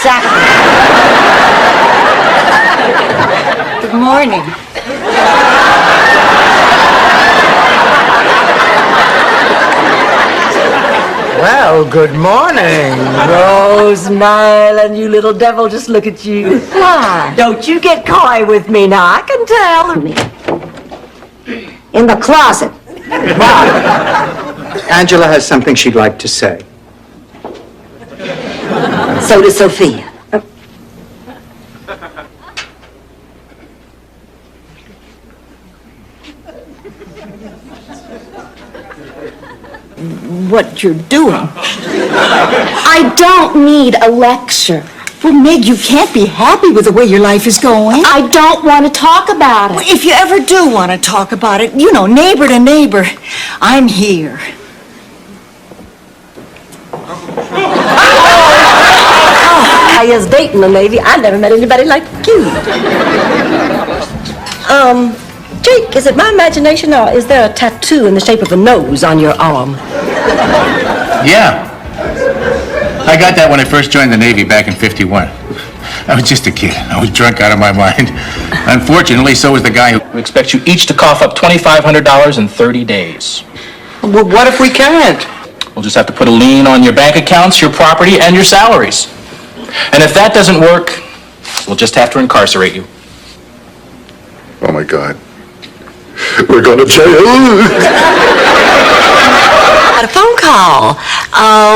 Exactly. Good morning. Well, good morning. Rose Nyland, you little devil, just look at you. Why? Don't you get coy with me now, I can tell. In the closet. Angela has something she'd like to say. So does Sophia. What you're doing. I don't need a lecture. Well, Meg, you can't be happy with the way your life is going. I don't want to talk about Well, it. if you ever do want to talk about it, you know, neighbor to neighbor, I'm here. I was dating the Navy. I never met anybody like you. Jake, is it my imagination or is there a tattoo in the shape of a nose on your arm? Yeah. I got that when I first joined the Navy back in '51. I was just a kid. I was drunk out of my mind. Unfortunately, so was the guy who... We expect you each to cough up $2,500 in 30 days. Well, what if we can't? We'll just have to put a lien on your bank accounts, your property, and your salaries. And if that doesn't work, we'll just have to incarcerate you. Oh, my God. We're going to jail. Got a phone call.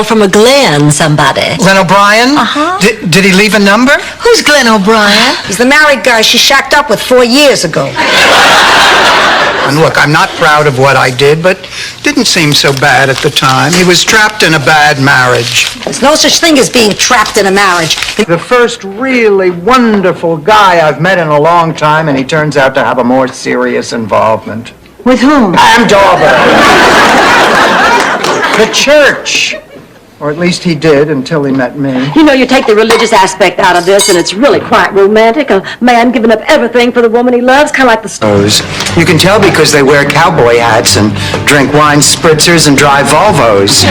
From a Glenn somebody. Glenn O'Brien? Uh-huh. Did he leave a number? Who's Glenn O'Brien? He's the married guy she shacked up with 4 years ago. And look, I'm not proud of what I did, but didn't seem so bad at the time. He was trapped in a bad marriage. There's no such thing as being trapped in a marriage. The first really wonderful guy I've met in a long time, and he turns out to have a more serious involvement. With whom? Am Dauber. The church. Or at least he did until he met me. You know, you take the religious aspect out of this, and it's really quite romantic. A man giving up everything for the woman he loves, kind of like the Those. You can tell because they wear cowboy hats and drink wine spritzers and drive Volvos.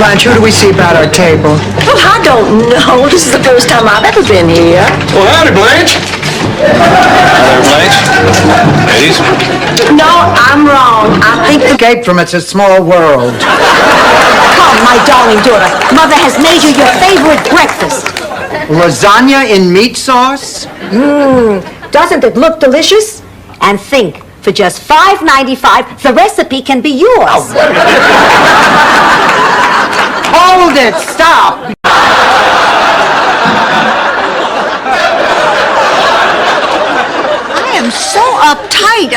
Blanche, who do we see about our table? Well, I don't know. This is the first time I've ever been here. Well, howdy, Blanche. Hello, Blanche. Ladies. No, I'm wrong. I think the... Escape from It's a Small World. Come, my darling daughter. Mother has made you your favorite breakfast. Lasagna in meat sauce? Doesn't it look delicious? And think, for just $5.95, the recipe can be yours. Hold it! Stop! I am so uptight.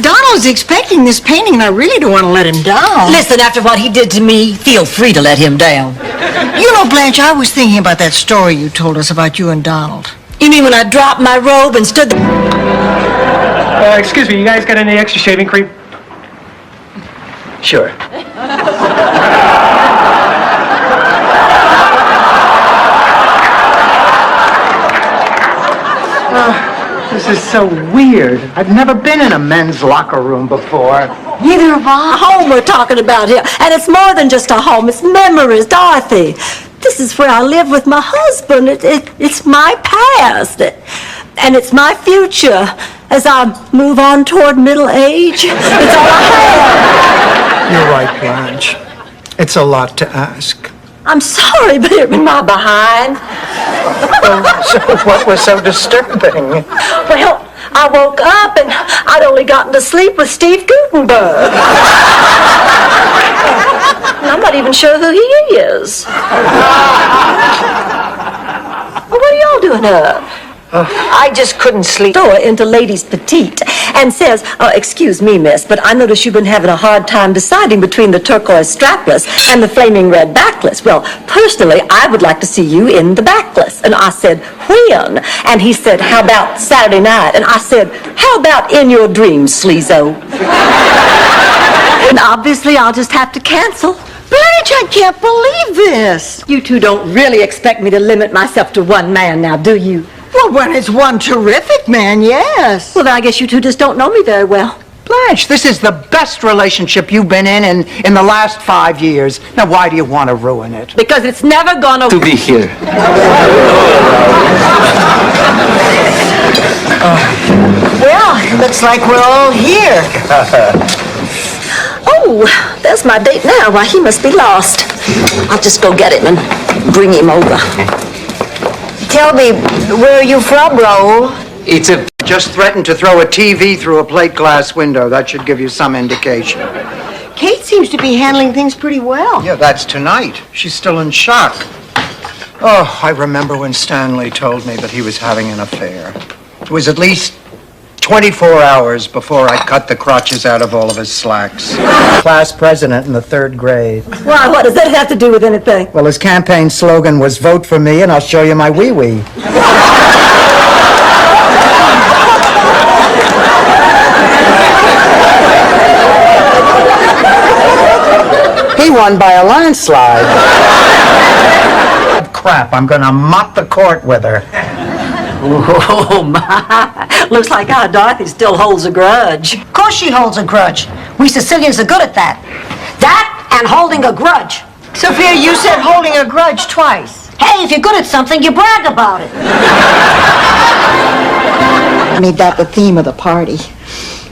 Donald's expecting this painting, and I really don't want to let him down. Listen, after what he did to me, feel free to let him down. You know, Blanche, I was thinking about that story you told us about you and Donald. You mean when I dropped my robe and stood Excuse me, you guys got any extra shaving cream? Sure. This is so weird. I've never been in a men's locker room before. Neither have I. Home we're talking about here. And it's more than just a home. It's memories, Dorothy. This is where I live with my husband. It's my past. And it's my future as I move on toward middle age. It's all I have. You're right, Blanche. It's a lot to ask. I'm sorry, but you're in my behind. So what was so disturbing? Well, I woke up and I'd only gotten to sleep with Steve Gutenberg. And I'm not even sure who he is. Well, what are y'all doing up? I just couldn't sleep. Door into Ladies Petite and says, excuse me, miss, but I notice you've been having a hard time deciding between the turquoise strapless and the flaming red backless. Well, personally, I would like to see you in the backless. And I said, when? And he said, how about Saturday night? And I said, how about in your dreams, sleazo? And obviously, I'll just have to cancel. Blanche, I can't believe this. You two don't really expect me to limit myself to one man now, do you? Well, when it's one terrific man, yes. Well, then I guess you two just don't know me very well. Blanche, this is the best relationship you've been in the last 5 years. Now, why do you want to ruin it? Because it's never gonna... To be here. Well, it looks like we're all here. Oh, there's my date now. Why, he must be lost. I'll just go get him and bring him over. Tell me, where are you from, Raoul? It's a... Just threatened to throw a TV through a plate glass window. That should give you some indication. Kate seems to be handling things pretty well. Yeah, that's tonight. She's still in shock. Oh, I remember when Stanley told me that he was having an affair. It was at least 24 hours before I cut the crotches out of all of his slacks. Class president in the 3rd grade. Why, what does that have to do with anything? Well, his campaign slogan was "Vote for me and I'll show you my wee-wee." He won by a landslide. Crap, I'm gonna mop the court with her. Oh, my. Looks like our Dorothy still holds a grudge. Of course she holds a grudge. We Sicilians are good at that. That and holding a grudge. Sophia, you said holding a grudge twice. Hey, if you're good at something, you brag about it. Made that the theme of the party.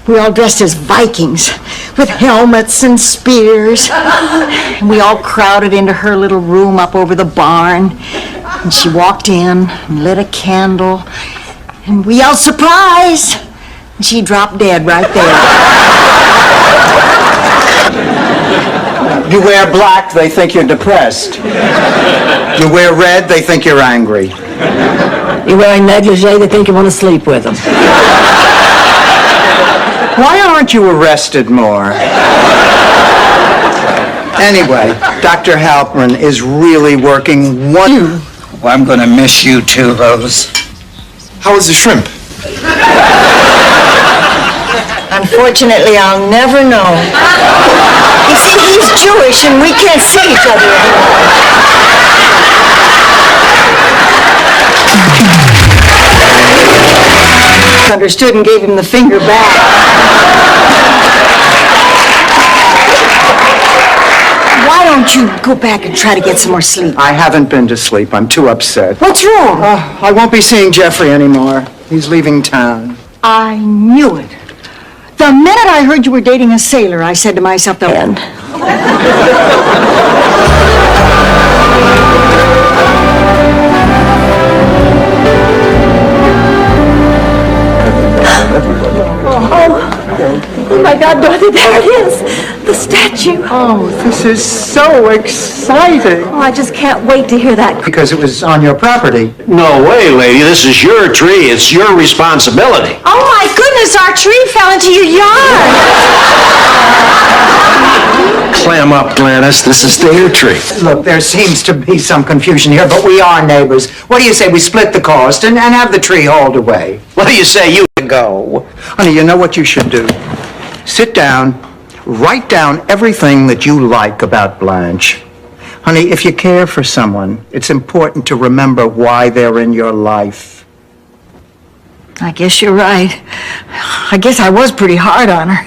We all dressed as Vikings with helmets and spears. And we all crowded into her little room up over the barn. And she walked in and lit a candle. And we yelled, "Surprise!" And she dropped dead right there. You wear black, they think you're depressed. You wear red, they think you're angry. You're wearing negligee, they think you want to sleep with them. Why aren't you arrested more? Anyway, Dr. Halperin is really working wonderful. Well, I'm going to miss you too, Rose. How was the shrimp? Unfortunately, I'll never know. You see, he's Jewish and we can't see each other anymore. Understood and gave him the finger back. Why don't you go back and try to get some more sleep? I haven't been to sleep. I'm too upset. What's wrong? I won't be seeing Jeffrey anymore. He's leaving town. I knew it. The minute I heard you were dating a sailor, I said to myself, the end. Oh my God, Dorothy, there it is. The statue. Oh, this is so exciting. Oh, I just can't wait to hear that. Because it was on your property. No way, lady. This is your tree. It's your responsibility. Oh my goodness, our tree fell into your yard. Clam up, Gladys. This is their tree. Look, there seems to be some confusion here, but we are neighbors. What do you say we split the cost and have the tree hauled away? What do you say you Go. Honey, you know what you should do? Sit down, write down everything that you like about Blanche. Honey, if you care for someone, it's important to remember why they're in your life. I guess you're right. I guess I was pretty hard on her.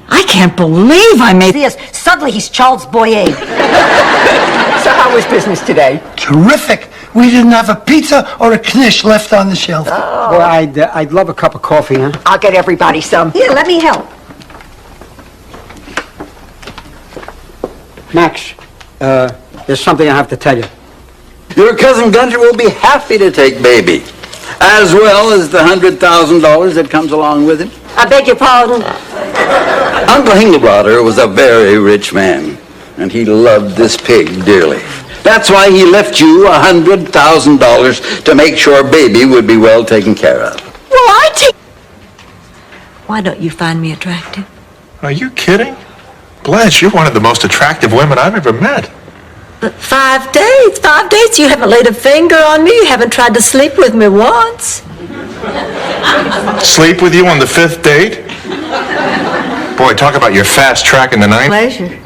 I can't believe I made Yes, suddenly he's Charles Boyer. So how was business today? Terrific. We didn't have a pizza or a knish left on the shelf. Well, I'd love a cup of coffee, huh? I'll get everybody some. Here, let me help. Max, there's something I have to tell you. Your cousin Gunter will be happy to take baby, as well as the $100,000 that comes along with him. I beg your pardon. Uncle Hingelbroder was a very rich man, and he loved this pig dearly. That's why he left you $100,000 to make sure baby would be well taken care of. Well, Why don't you find me attractive? Are you kidding? Blanche, you're one of the most attractive women I've ever met. But 5 dates, 5 dates. You haven't laid a finger on me. You haven't tried to sleep with me once. Sleep with you on the 5th date? Boy, talk about your fast track in the night. Pleasure.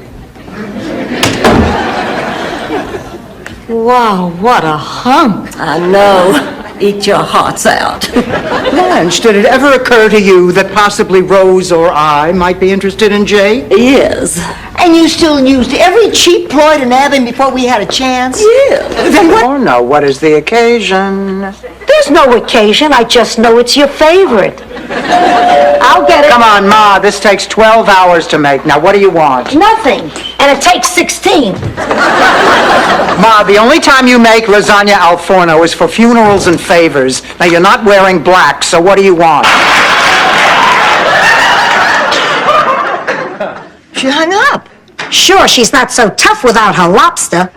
Wow, what a hunk. I know. eat your hearts out. Blanche, did it ever occur to you that possibly Rose or I might be interested in Jay? Yes. And you still used every cheap ploy to nab him before we had a chance? Yeah. Then what? Oh, no, what is the occasion? There's no occasion. I just know it's your favorite. I'll get it. Come on, Ma, this takes 12 hours to make. Now, what do you want? Nothing. And it takes 16. Ma, the only time you make lasagna al forno is for funerals and favors. Now, you're not wearing black, so what do you want? She hung up. Sure, she's not so tough without her lobster.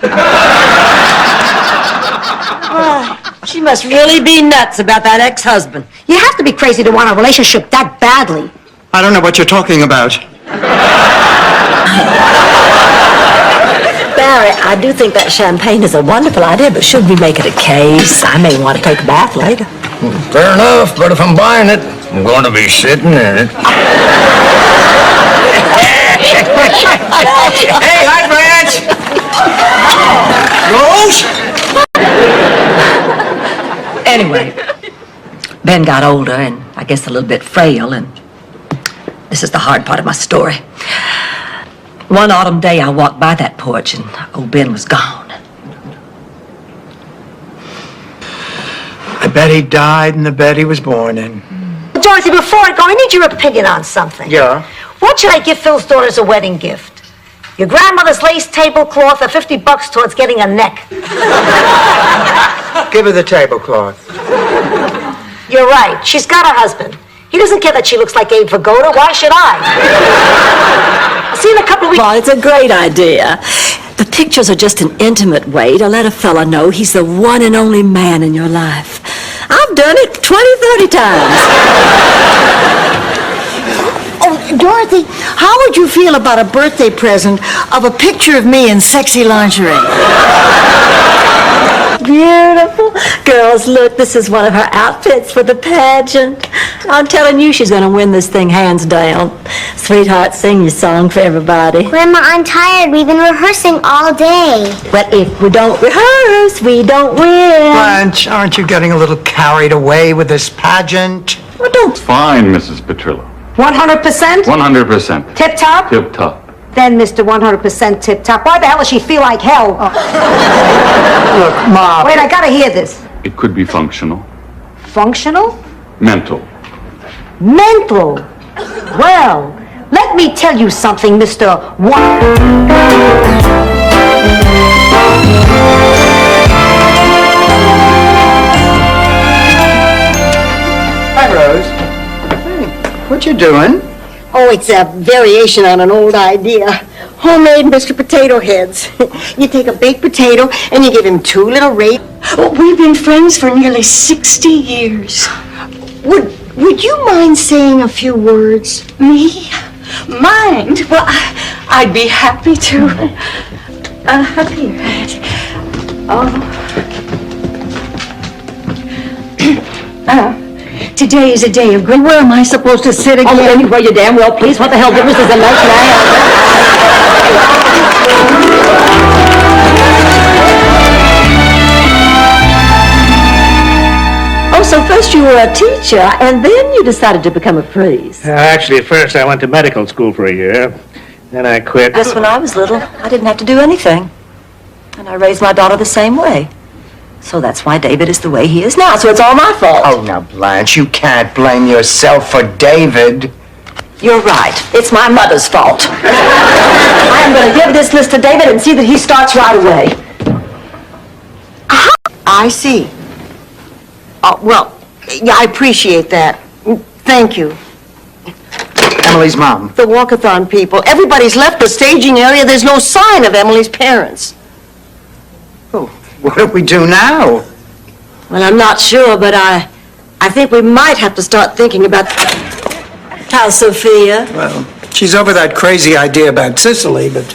She must really be nuts about that ex-husband. You have to be crazy to want a relationship that badly. I don't know what you're talking about. Barry, I do think that champagne is a wonderful idea, but should we make it a case? I may want to take a bath later. Fair enough, but if I'm buying it, I'm going to be sitting in it. Hey, hi, Blanche! Rose? Anyway, Ben got older and I guess a little bit frail, and this is the hard part of my story. One autumn day, I walked by that porch and old Ben was gone. I bet he died in the bed he was born in. Dorothy, before I go, I need your opinion on something. Yeah? What should I give Phil's daughter as a wedding gift? Your grandmother's lace tablecloth or $50 towards getting a neck? Give her the tablecloth. You're right. She's got her husband. He doesn't care that she looks like Abe Vigoda. Why should I? I'll see you in a couple of weeks. Well, it's a great idea. The pictures are just an intimate way to let a fella know he's the one and only man in your life. I've done it 20, 30 times. Oh, Dorothy, how would you feel about a birthday present of a picture of me in sexy lingerie? Beautiful. Girls, look, this is one of her outfits for the pageant. I'm telling you, she's going to win this thing hands down. Sweetheart, sing your song for everybody. Grandma, I'm tired. We've been rehearsing all day. But if we don't rehearse, we don't win. Blanche, aren't you getting a little carried away with this pageant? Well, don't. Fine, Mrs. Petrillo. 100%? 100%. Tip-top? Tip-top. Then, Mr. 100% tip-top, why the hell does she feel like hell? Look, Ma. Wait, I gotta hear this. It could be functional. Functional? Mental. Mental. Well, let me tell you something, Mr. Hi, Rose. Hey, what you doing? Oh, it's a variation on an old idea. Homemade Mr. Potato Heads. You take a baked potato and you give him two little We've been friends for nearly 60 years. Would you mind saying a few words? Me? Mind? Well, I'd be happy to. Today is a day of great... Where am I supposed to sit again? Oh, anywhere you damn well please. What the hell difference does it make Oh, so first you were a teacher, and then you decided to become a priest. Actually, at first I went to medical school for a year. Then I quit. Just when I was little, I didn't have to do anything. And I raised my daughter the same way. So that's why David is the way he is now. So it's all my fault. Oh, now, Blanche, you can't blame yourself for David. You're right. It's my mother's fault. I am going to give this list to David and see that he starts right away. I see. Oh, well, yeah, I appreciate that. Thank you. Emily's mom. The walkathon people. Everybody's left the staging area. There's no sign of Emily's parents. Oh, what do we do now? Well, I'm not sure, but I think we might have to start thinking about... How's Sophia? Well, she's over that crazy idea about Sicily, but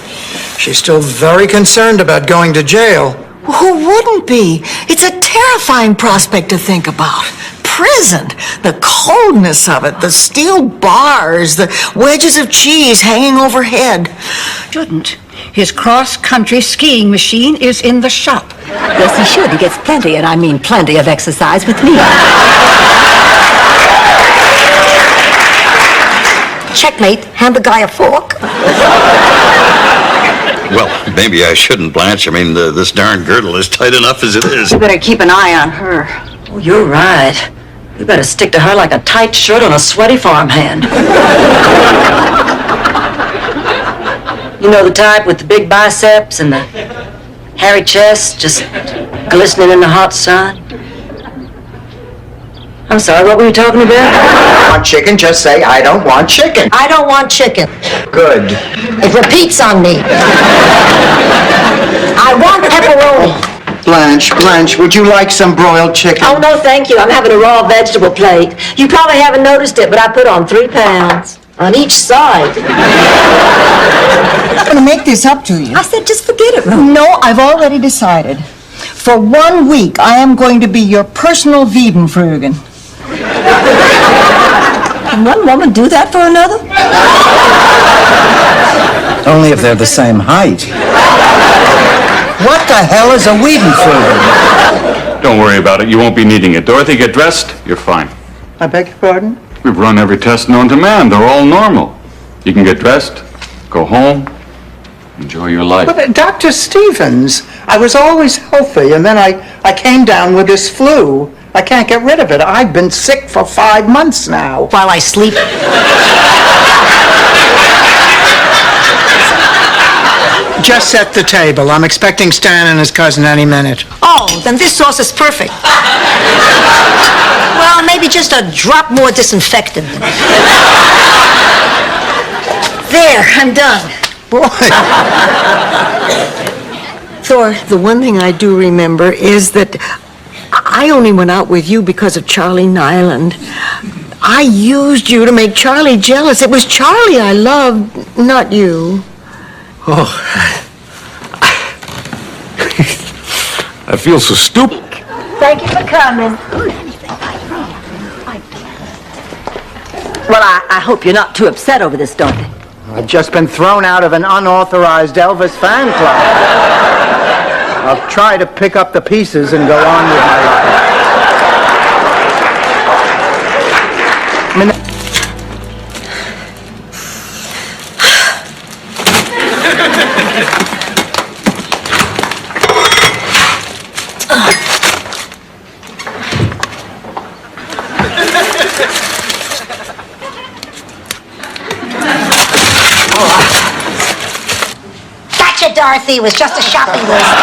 she's still very concerned about going to jail. Who wouldn't be? It's a terrifying prospect to think about. Prison, the coldness of it, the steel bars, the wedges of cheese hanging overhead. His cross-country skiing machine is in the shop. Yes, he should. He gets plenty, and I mean plenty of exercise with me. Checkmate. Hand the guy a fork. Well, maybe I shouldn't, Blanche. I mean, this darn girdle is tight enough as it is. You better keep an eye on her. Oh, you're right. You better stick to her like a tight shirt on a sweaty farmhand. You know the type with the big biceps and the hairy chest just glistening in the hot sun? I'm sorry, what were you talking about? Want chicken? Just say, I don't want chicken. I don't want chicken. Good. It repeats on me. I want pepperoni. Blanche, would you like some broiled chicken? Oh, no, thank you. I'm having a raw vegetable plate. You probably haven't noticed it, but I put on 3 pounds on each side. I'm going to make this up to you. I said, just forget it, Ruth. No, I've already decided. For 1 week, I am going to be your personal Wiedenfrugen. Can one woman do that for another? Only if they're the same height. What the hell is a Wiedenfrugen? Don't worry about it. You won't be needing it. Dorothy, get dressed. You're fine. I beg your pardon? We've run every test known to man. They're all normal. You can get dressed, go home, enjoy your life. But Dr. Stevens, I was always healthy, and then I came down with this flu. I can't get rid of it. I've been sick for 5 months now. While I sleep. Just set the table. I'm expecting Stan and his cousin any minute. Oh, then this sauce is perfect. Well, maybe just a drop more disinfectant. There, I'm done. Boy. Thor, the one thing I do remember is that I only went out with you because of Charlie Nyland. I used you to make Charlie jealous. It was Charlie I loved, not you. Oh. I feel so stupid. Thank you for coming. Well, I hope you're not too upset over this, Dorothy. I've just been thrown out of an unauthorized Elvis fan club. I'll try to pick up the pieces and go on with my life. Gotcha, Dorothy. It was just a shopping list.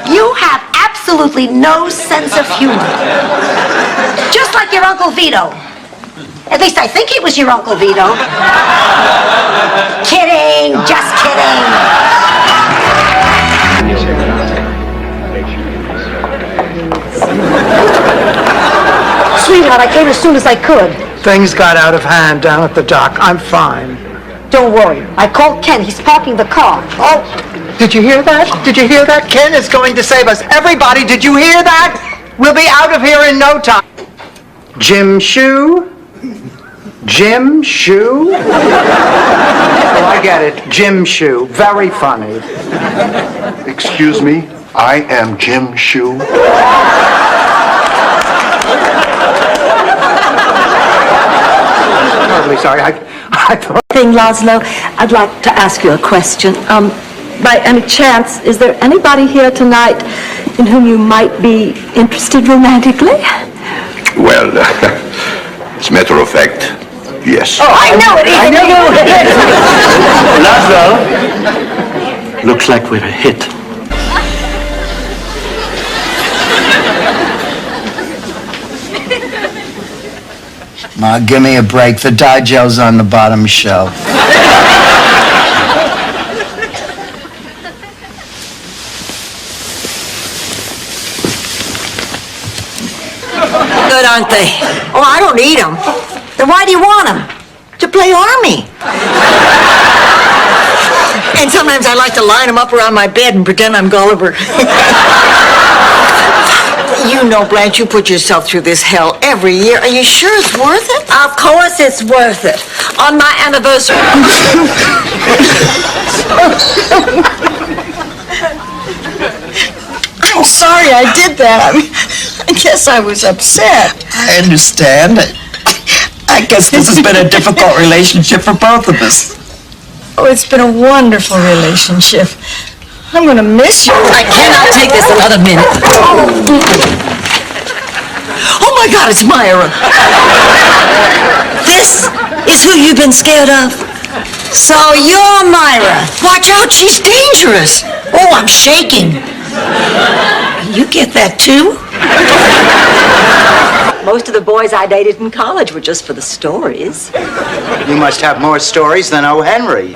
You have absolutely no sense of humor. Just like your Uncle Vito. At least I think he was your Uncle Vito. Kidding, just kidding. Sweetheart, I came as soon as I could. Things got out of hand down at the dock. I'm fine. Don't worry. I called Ken. He's parking the car. Oh, did you hear that? Did you hear that? Ken is going to save us. Everybody, did you hear that? We'll be out of here in no time. Jim Shoe? Jim Shoe? Oh, I get it. Jim Shoe. Very funny. Excuse me, I am Jim Shoe. Terribly sorry. I thought... Laszlo, I'd like to ask you a question. By any chance, is there anybody here tonight in whom you might be interested romantically? Well, as a matter of fact, yes. Oh, I know it! I know Laszlo, looks like we're a hit. Ma, give me a break. The dye gel's on the bottom shelf. Good, aren't they? Oh, I don't need them. Then why do you want them? To play army. And sometimes I like to line them up around my bed and pretend I'm Gulliver. You know, Blanche, you put yourself through this hell every year. Are you sure it's worth it? Of course it's worth it. On my anniversary. I'm sorry I did that. I guess I was upset. I understand. I guess this has been a difficult relationship for both of us. Oh, it's been a wonderful relationship. I'm gonna miss you. I cannot take this another minute. Oh my God, it's Myra. This is who you've been scared of? So you're Myra. Watch out, she's dangerous. Oh, I'm shaking. You get that too? Most of the boys I dated in college were just for the stories. You must have more stories than O. Henry.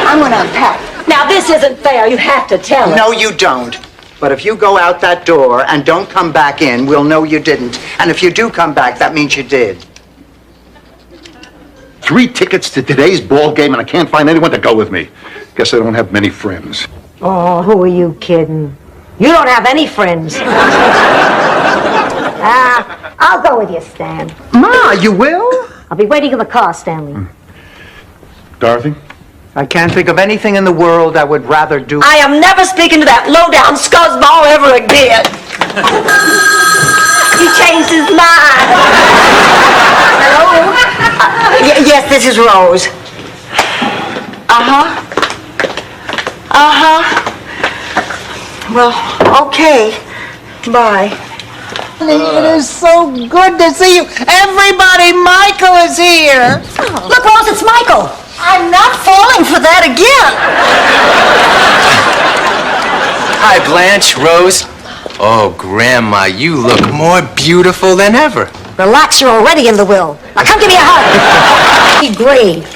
I'm gonna unpack. Now, this isn't fair. You have to tell us. No, you don't. But if you go out that door and don't come back in, we'll know you didn't. And if you do come back, that means you did. 3 tickets to today's ball game, and I can't find anyone to go with me. Guess I don't have many friends. Oh, who are you kidding? You don't have any friends. I'll go with you, Stan. Ma, you will? I'll be waiting in the car, Stanley. Dorothy? I can't think of anything in the world I would rather do. I am never speaking to that low-down scuzzball ever again. He changed his mind. Hello? Yes, this is Rose. Well, okay. Bye. It is so good to see you. Everybody, Michael is here. Look, Rose, it's Michael. I'm not falling for that again. Hi, Blanche, Rose. Oh, Grandma, you look more beautiful than ever. Relax, you're already in the will. Now come give me a hug. Be brave.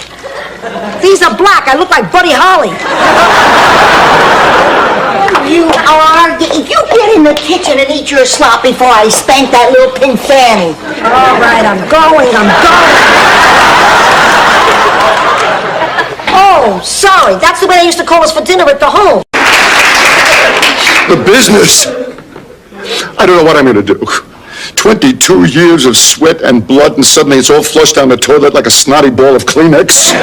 These are black. I look like Buddy Holly. You get in the kitchen and eat your slop before I spank that little pink fanny. All right, I'm going. Oh, sorry. That's the way they used to call us for dinner at the home. The business. I don't know what I'm going to do. 22 years of sweat and blood, and suddenly it's all flushed down the toilet like a snotty ball of Kleenex.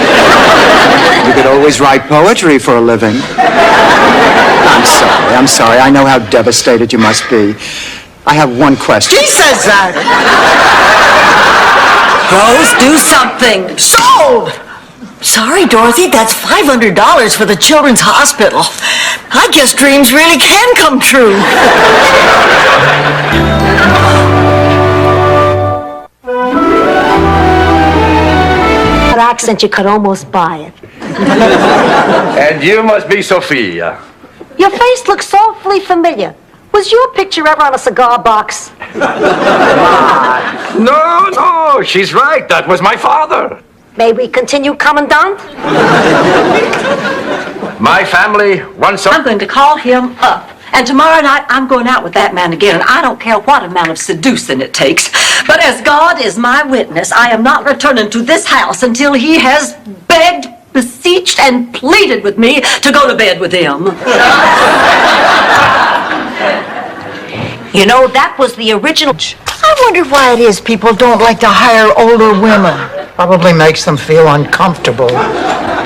You could always write poetry for a living. I'm sorry. I know how devastated you must be. I have one question. He says that. Rose, do something. Sold! Sorry, Dorothy, that's $500 for the Children's Hospital. I guess dreams really can come true. That accent, you could almost buy it. And you must be Sophia. Your face looks awfully familiar. Was your picture ever on a cigar box? No, she's right. That was my father. May we continue, Commandant? My family once... I'm going to call him up. And tomorrow night, I'm going out with that man again, and I don't care what amount of seducing it takes. But as God is my witness, I am not returning to this house until he has begged, beseeched, and pleaded with me to go to bed with him. You know, that was the original... I wonder why it is people don't like to hire older women. Probably makes them feel uncomfortable.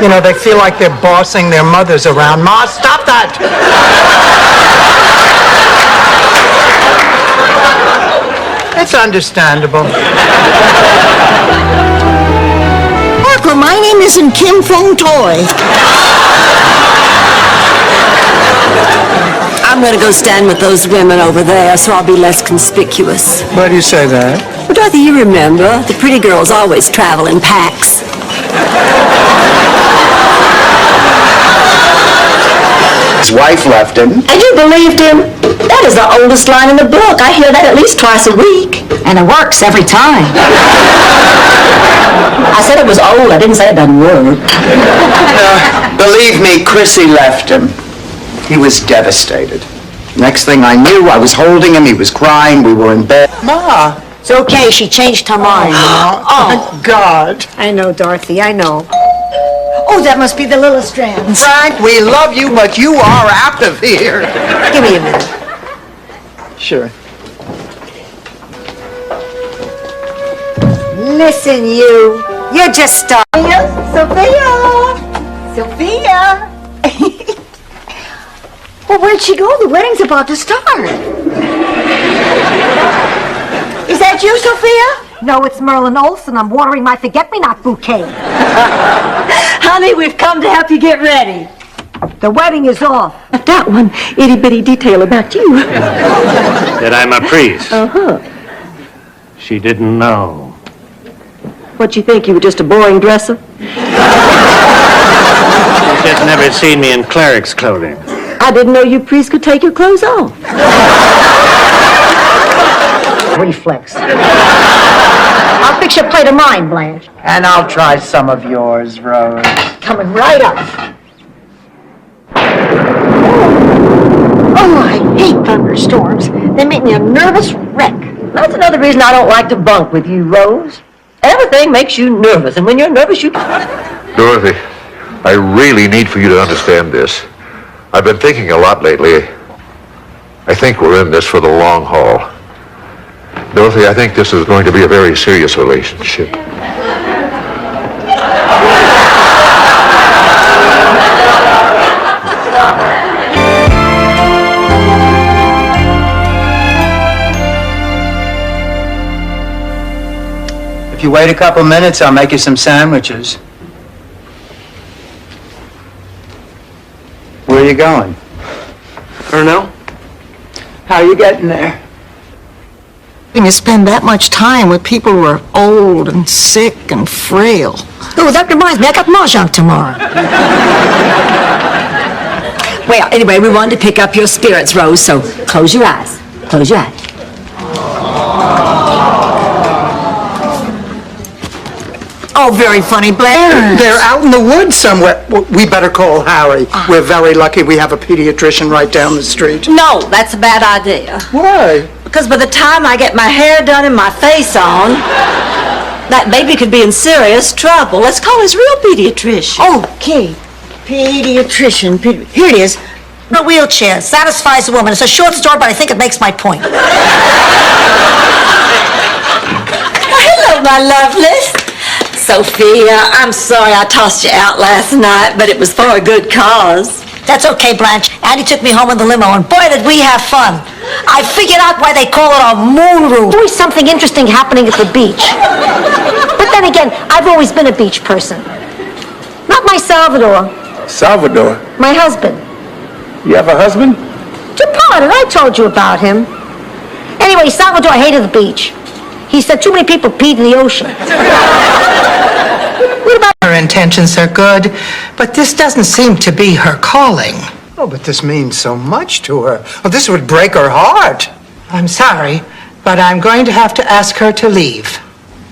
You know, they feel like they're bossing their mothers around. Ma, stop that! It's understandable. Parker, my name isn't Kim Fong Toy. I'm going to go stand with those women over there, so I'll be less conspicuous. Why do you say that? But Dorothy, you remember, the pretty girls always travel in packs. His wife left him. And you believed him? That is the oldest line in the book. I hear that at least twice a week. And it works every time. I said it was old. I didn't say it doesn't work. Believe me, Chrissy left him. He was devastated. Next thing I knew, I was holding him. He was crying. We were in bed. Ma. It's okay. She changed her mind. Oh, God. I know, Dorothy. I know. Oh, that must be the Lillistrands. Frank, we love you, but you are out of here. Give me a minute. Sure. Listen, you're just starting. Sophia! Well, where'd she go? The wedding's about to start. Is that you, Sophia? No, it's Merlin Olsen. I'm watering my forget-me-not bouquet. Honey, we've come to help you get ready. The wedding is off. That one itty-bitty detail about you. That I'm a priest. Uh-huh. She didn't know. What'd you think? You were just a boring dresser? She's just never seen me in cleric's clothing. I didn't know you priests could take your clothes off. Reflex. I'll fix your plate of mine, Blanche. And I'll try some of yours, Rose. Coming right up. Oh, I hate thunderstorms. They make me a nervous wreck. That's another reason I don't like to bunk with you, Rose. Everything makes you nervous, and when you're nervous, you... Dorothy, I really need for you to understand this. I've been thinking a lot lately. I think we're in this for the long haul. Dorothy, I think this is going to be a very serious relationship. If you wait a couple minutes, I'll make you some sandwiches. Where are you going? I don't know. How are you getting there? You spend that much time with people who are old and sick and frail. Oh, that reminds me, I got mahjong tomorrow. Well, anyway, we wanted to pick up your spirits, Rose, so close your eyes. Close your eyes. Oh, very funny, Blair. They're out in the woods somewhere. We better call Harry. We're very lucky we have a pediatrician right down the street. No, that's a bad idea. Why? Because by the time I get my hair done and my face on, that baby could be in serious trouble. Let's call his real pediatrician. Okay. Pediatrician. Here it is. A wheelchair. Satisfies a woman. It's a short story, but I think it makes my point. Hello, my lovelies. Sophia, I'm sorry I tossed you out last night, but it was for a good cause. That's okay, Blanche. Andy took me home in the limo, and boy, did we have fun. I figured out why they call it a moon room. Always something interesting happening at the beach. But then again, I've always been a beach person. Not my Salvador, Salvador? my husband. You have a husband? Jim Potter, I told you about him. Anyway, Salvador hated the beach. He said too many people peed in the ocean. What about her intentions are good, but this doesn't seem to be her calling. Oh, but this means so much to her. Oh, this would break her heart. I'm sorry, but I'm going to have to ask her to leave.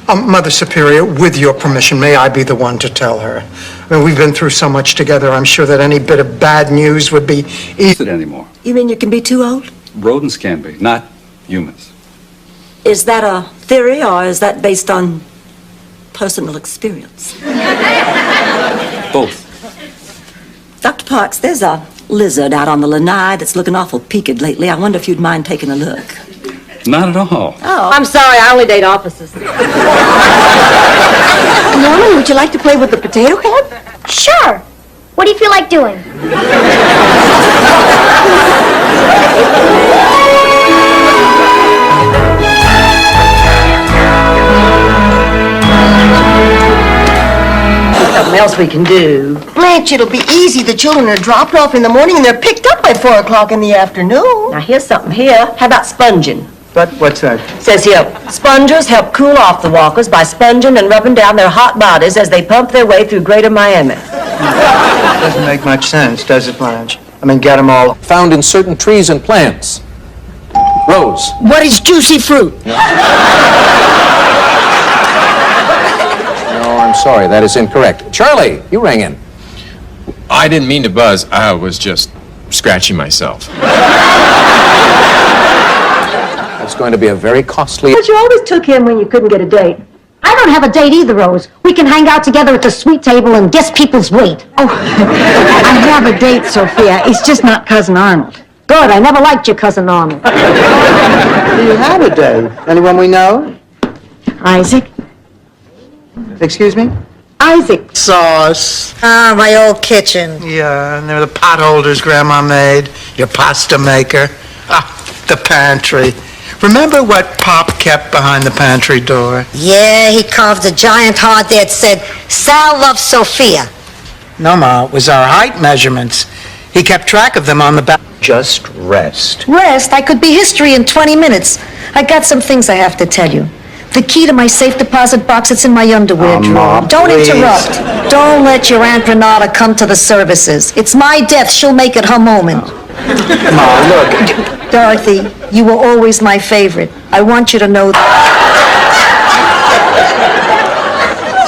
Mother Superior, with your permission, may I be the one to tell her? I mean, we've been through so much together, I'm sure that any bit of bad news would be easy. Anymore. You mean you can be too old? Rodents can be, not humans. Is that a theory, or is that based on personal experience? Both. Dr. Parks, there's a lizard out on the lanai that's looking awful peaked lately. I wonder if you'd mind taking a look. Not at all. Oh, I'm sorry, I only date officers. Norman, would you like to play with the potato head? Sure. What do you feel like doing? Something else we can do. Blanche, it'll be easy. The children are dropped off in the morning, and they're picked up by 4 o'clock in the afternoon. Now, here's something here. How about sponging? What's that? It says here, spongers help cool off the walkers by sponging and rubbing down their hot bodies as they pump their way through Greater Miami. Doesn't make much sense, does it, Blanche? I mean, get them all. Found in certain trees and plants. Rose. What is juicy fruit? No, I'm sorry, that is incorrect. Charlie, you rang in. I didn't mean to buzz. I was just scratching myself. It's going to be a very costly... But you always took him when you couldn't get a date. I don't have a date either, Rose. We can hang out together at the sweet table and guess people's weight. Oh, I have a date, Sophia. It's just not Cousin Arnold. Good, I never liked your cousin Arnold. Who you had today? Anyone we know? Isaac? Excuse me? Isaac. Sauce. Ah, my old kitchen. Yeah, and they're the pot holders Grandma made, your pasta maker. Ah, the pantry. Remember what Pop kept behind the pantry door? Yeah, he carved a giant heart that said, Sal loves Sophia. No, Ma, it was our height measurements. He kept track of them on the back. Just rest. Rest? I could be history in 20 minutes. I got some things I have to tell you. The key to my safe deposit box, it's in my underwear drawer. Ma, Don't please. interrupt. Don't let your Aunt Renata come to the services. It's my death. She'll make it her moment. Ma, look. Dorothy, you were always my favorite. I want you to know that.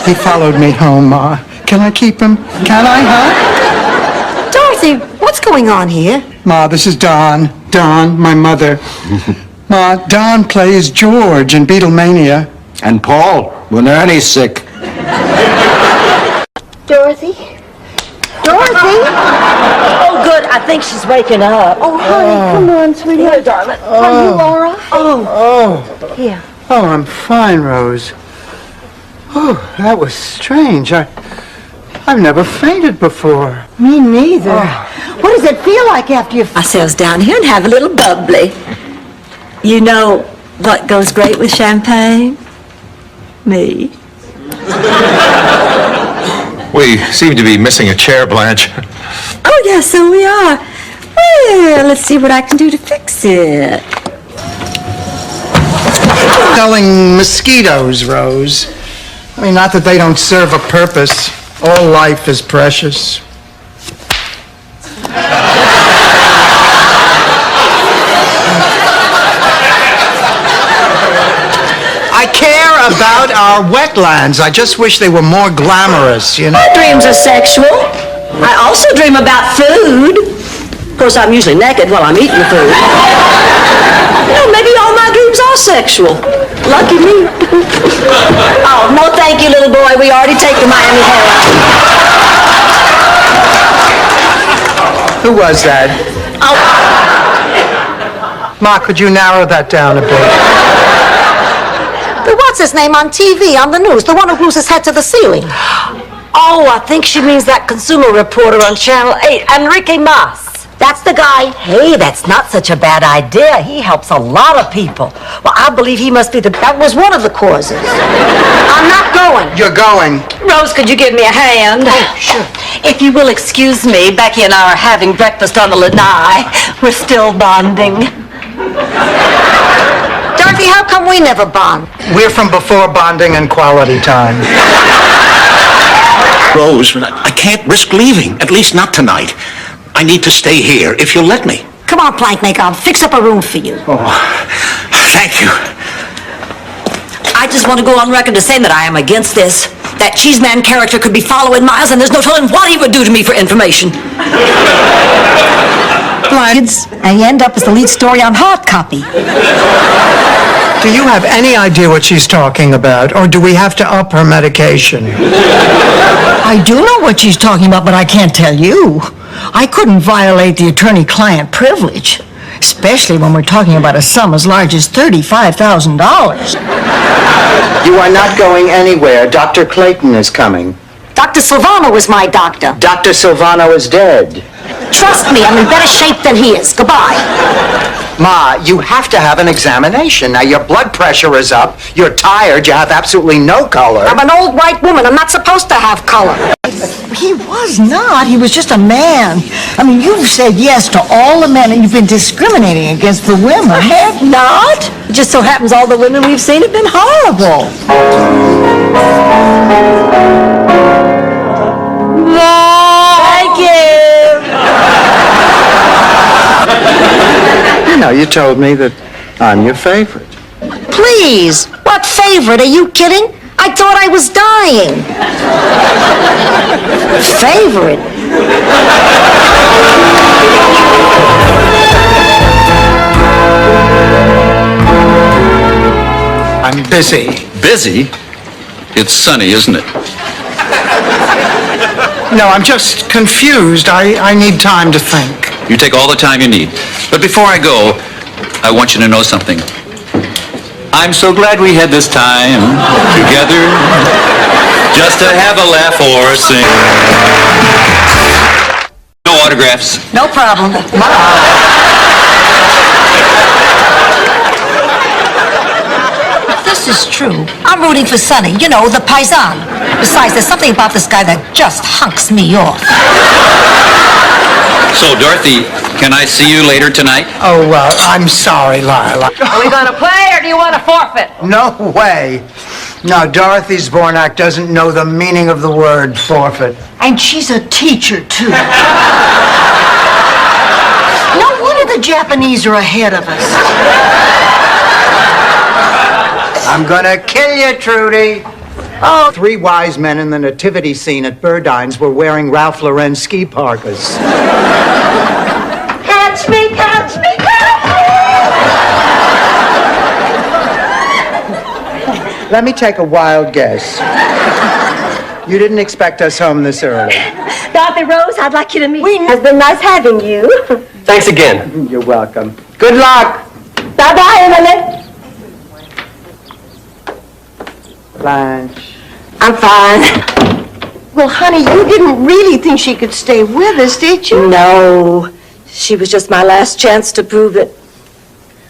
He followed me home, Ma. Can I keep him? Can I, huh? Dorothy, what's going on here? Ma, this is Don. Don, my mother. Ma, Don plays George in Beatlemania. And Paul, when Ernie's sick. Dorothy? Dorothy? Oh, good. I think she's waking up. Oh, honey, come on, sweetie. Here, darling. Are you all right? Oh. Here. Oh, I'm fine, Rose. Oh, that was strange. I've never fainted before. Me neither. What does it feel like after you... Ourselves down here and have a little bubbly. You know what goes great with champagne? Me. We seem to be missing a chair, Blanche. Oh, yes, so we are. Well, let's see what I can do to fix it. Selling mosquitoes, Rose. I mean, not that they don't serve a purpose. All life is precious. I care about our wetlands. I just wish they were more glamorous, you know? My dreams are sexual. I also dream about food. Of course, I'm usually naked while I'm eating the food. You know, maybe all my dreams are sexual. Lucky me. Oh, no thank you, little boy. We already take the Miami Herald. Who was that? Oh. Ma, could you narrow that down a bit? But what's his name on TV, on the news? The one who glues his head to the ceiling. Oh, I think she means that consumer reporter on Channel 8, Enrique Mas. That's the guy. Hey, that's not such a bad idea. He helps a lot of people. Well, I believe he must be the... That was one of the causes. I'm not going. You're going. Rose, could you give me a hand? Oh, sure. If you will excuse me, Becky and I are having breakfast on the lanai. We're still bonding. Dorothy, how come we never bond? We're from before bonding and quality time. Rose, I can't risk leaving, at least not tonight. I need to stay here, if you'll let me. Come on, Plankmaker, I'll fix up a room for you. Oh, thank you. I just want to go on record to say that I am against this. That Cheeseman character could be following Miles, and there's no telling what he would do to me for information. Kids, and you end up as the lead story on hard copy. Do you have any idea what she's talking about, or do we have to up her medication? I do know what she's talking about, but I can't tell you. I couldn't violate the attorney-client privilege, especially when we're talking about a sum as large as $35,000. You are not going anywhere. Dr. Clayton is coming. Dr. Silvano is my doctor. Dr. Silvano is dead. Trust me, I'm in better shape than he is. Goodbye. Ma, you have to have an examination. Now, your blood pressure is up. You're tired. You have absolutely no color. I'm an old white woman. I'm not supposed to have color. He was not. He was just a man. I mean, you've said yes to all the men, and you've been discriminating against the women. I have not. It just so happens all the women we've seen have been horrible. Thank you. You know, you told me that I'm your favorite. Please. What favorite? Are you kidding? I thought I was dying. Favorite? I'm busy. Busy? It's sunny, isn't it? No, I'm just confused. I need time to think. You take all the time you need. But before I go, I want you to know something. I'm so glad we had this time together just to have a laugh or sing. No autographs. No problem. This is true. I'm rooting for Sonny, you know, the paisan. Besides, there's something about this guy that just hunks me off. So, Dorothy, can I see you later tonight? Oh, I'm sorry, Lila. Are we gonna play or do you want to forfeit? No way. No, Dorothy Zbornak doesn't know the meaning of the word forfeit. And she's a teacher, too. No wonder the Japanese are ahead of us. I'm gonna kill you, Trudy. Oh, 3 wise men in the nativity scene at Burdines were wearing Ralph Lauren ski parkas. Catch me, catch me, catch me! Let me take a wild guess. You didn't expect us home this early. Dorothy Rose, I'd like you to meet. It's been nice having you. Thanks again. You're welcome. Good luck. Bye-bye, Emily. Blanche. I'm fine. Well, honey, you didn't really think she could stay with us, did you? No. She was just my last chance to prove that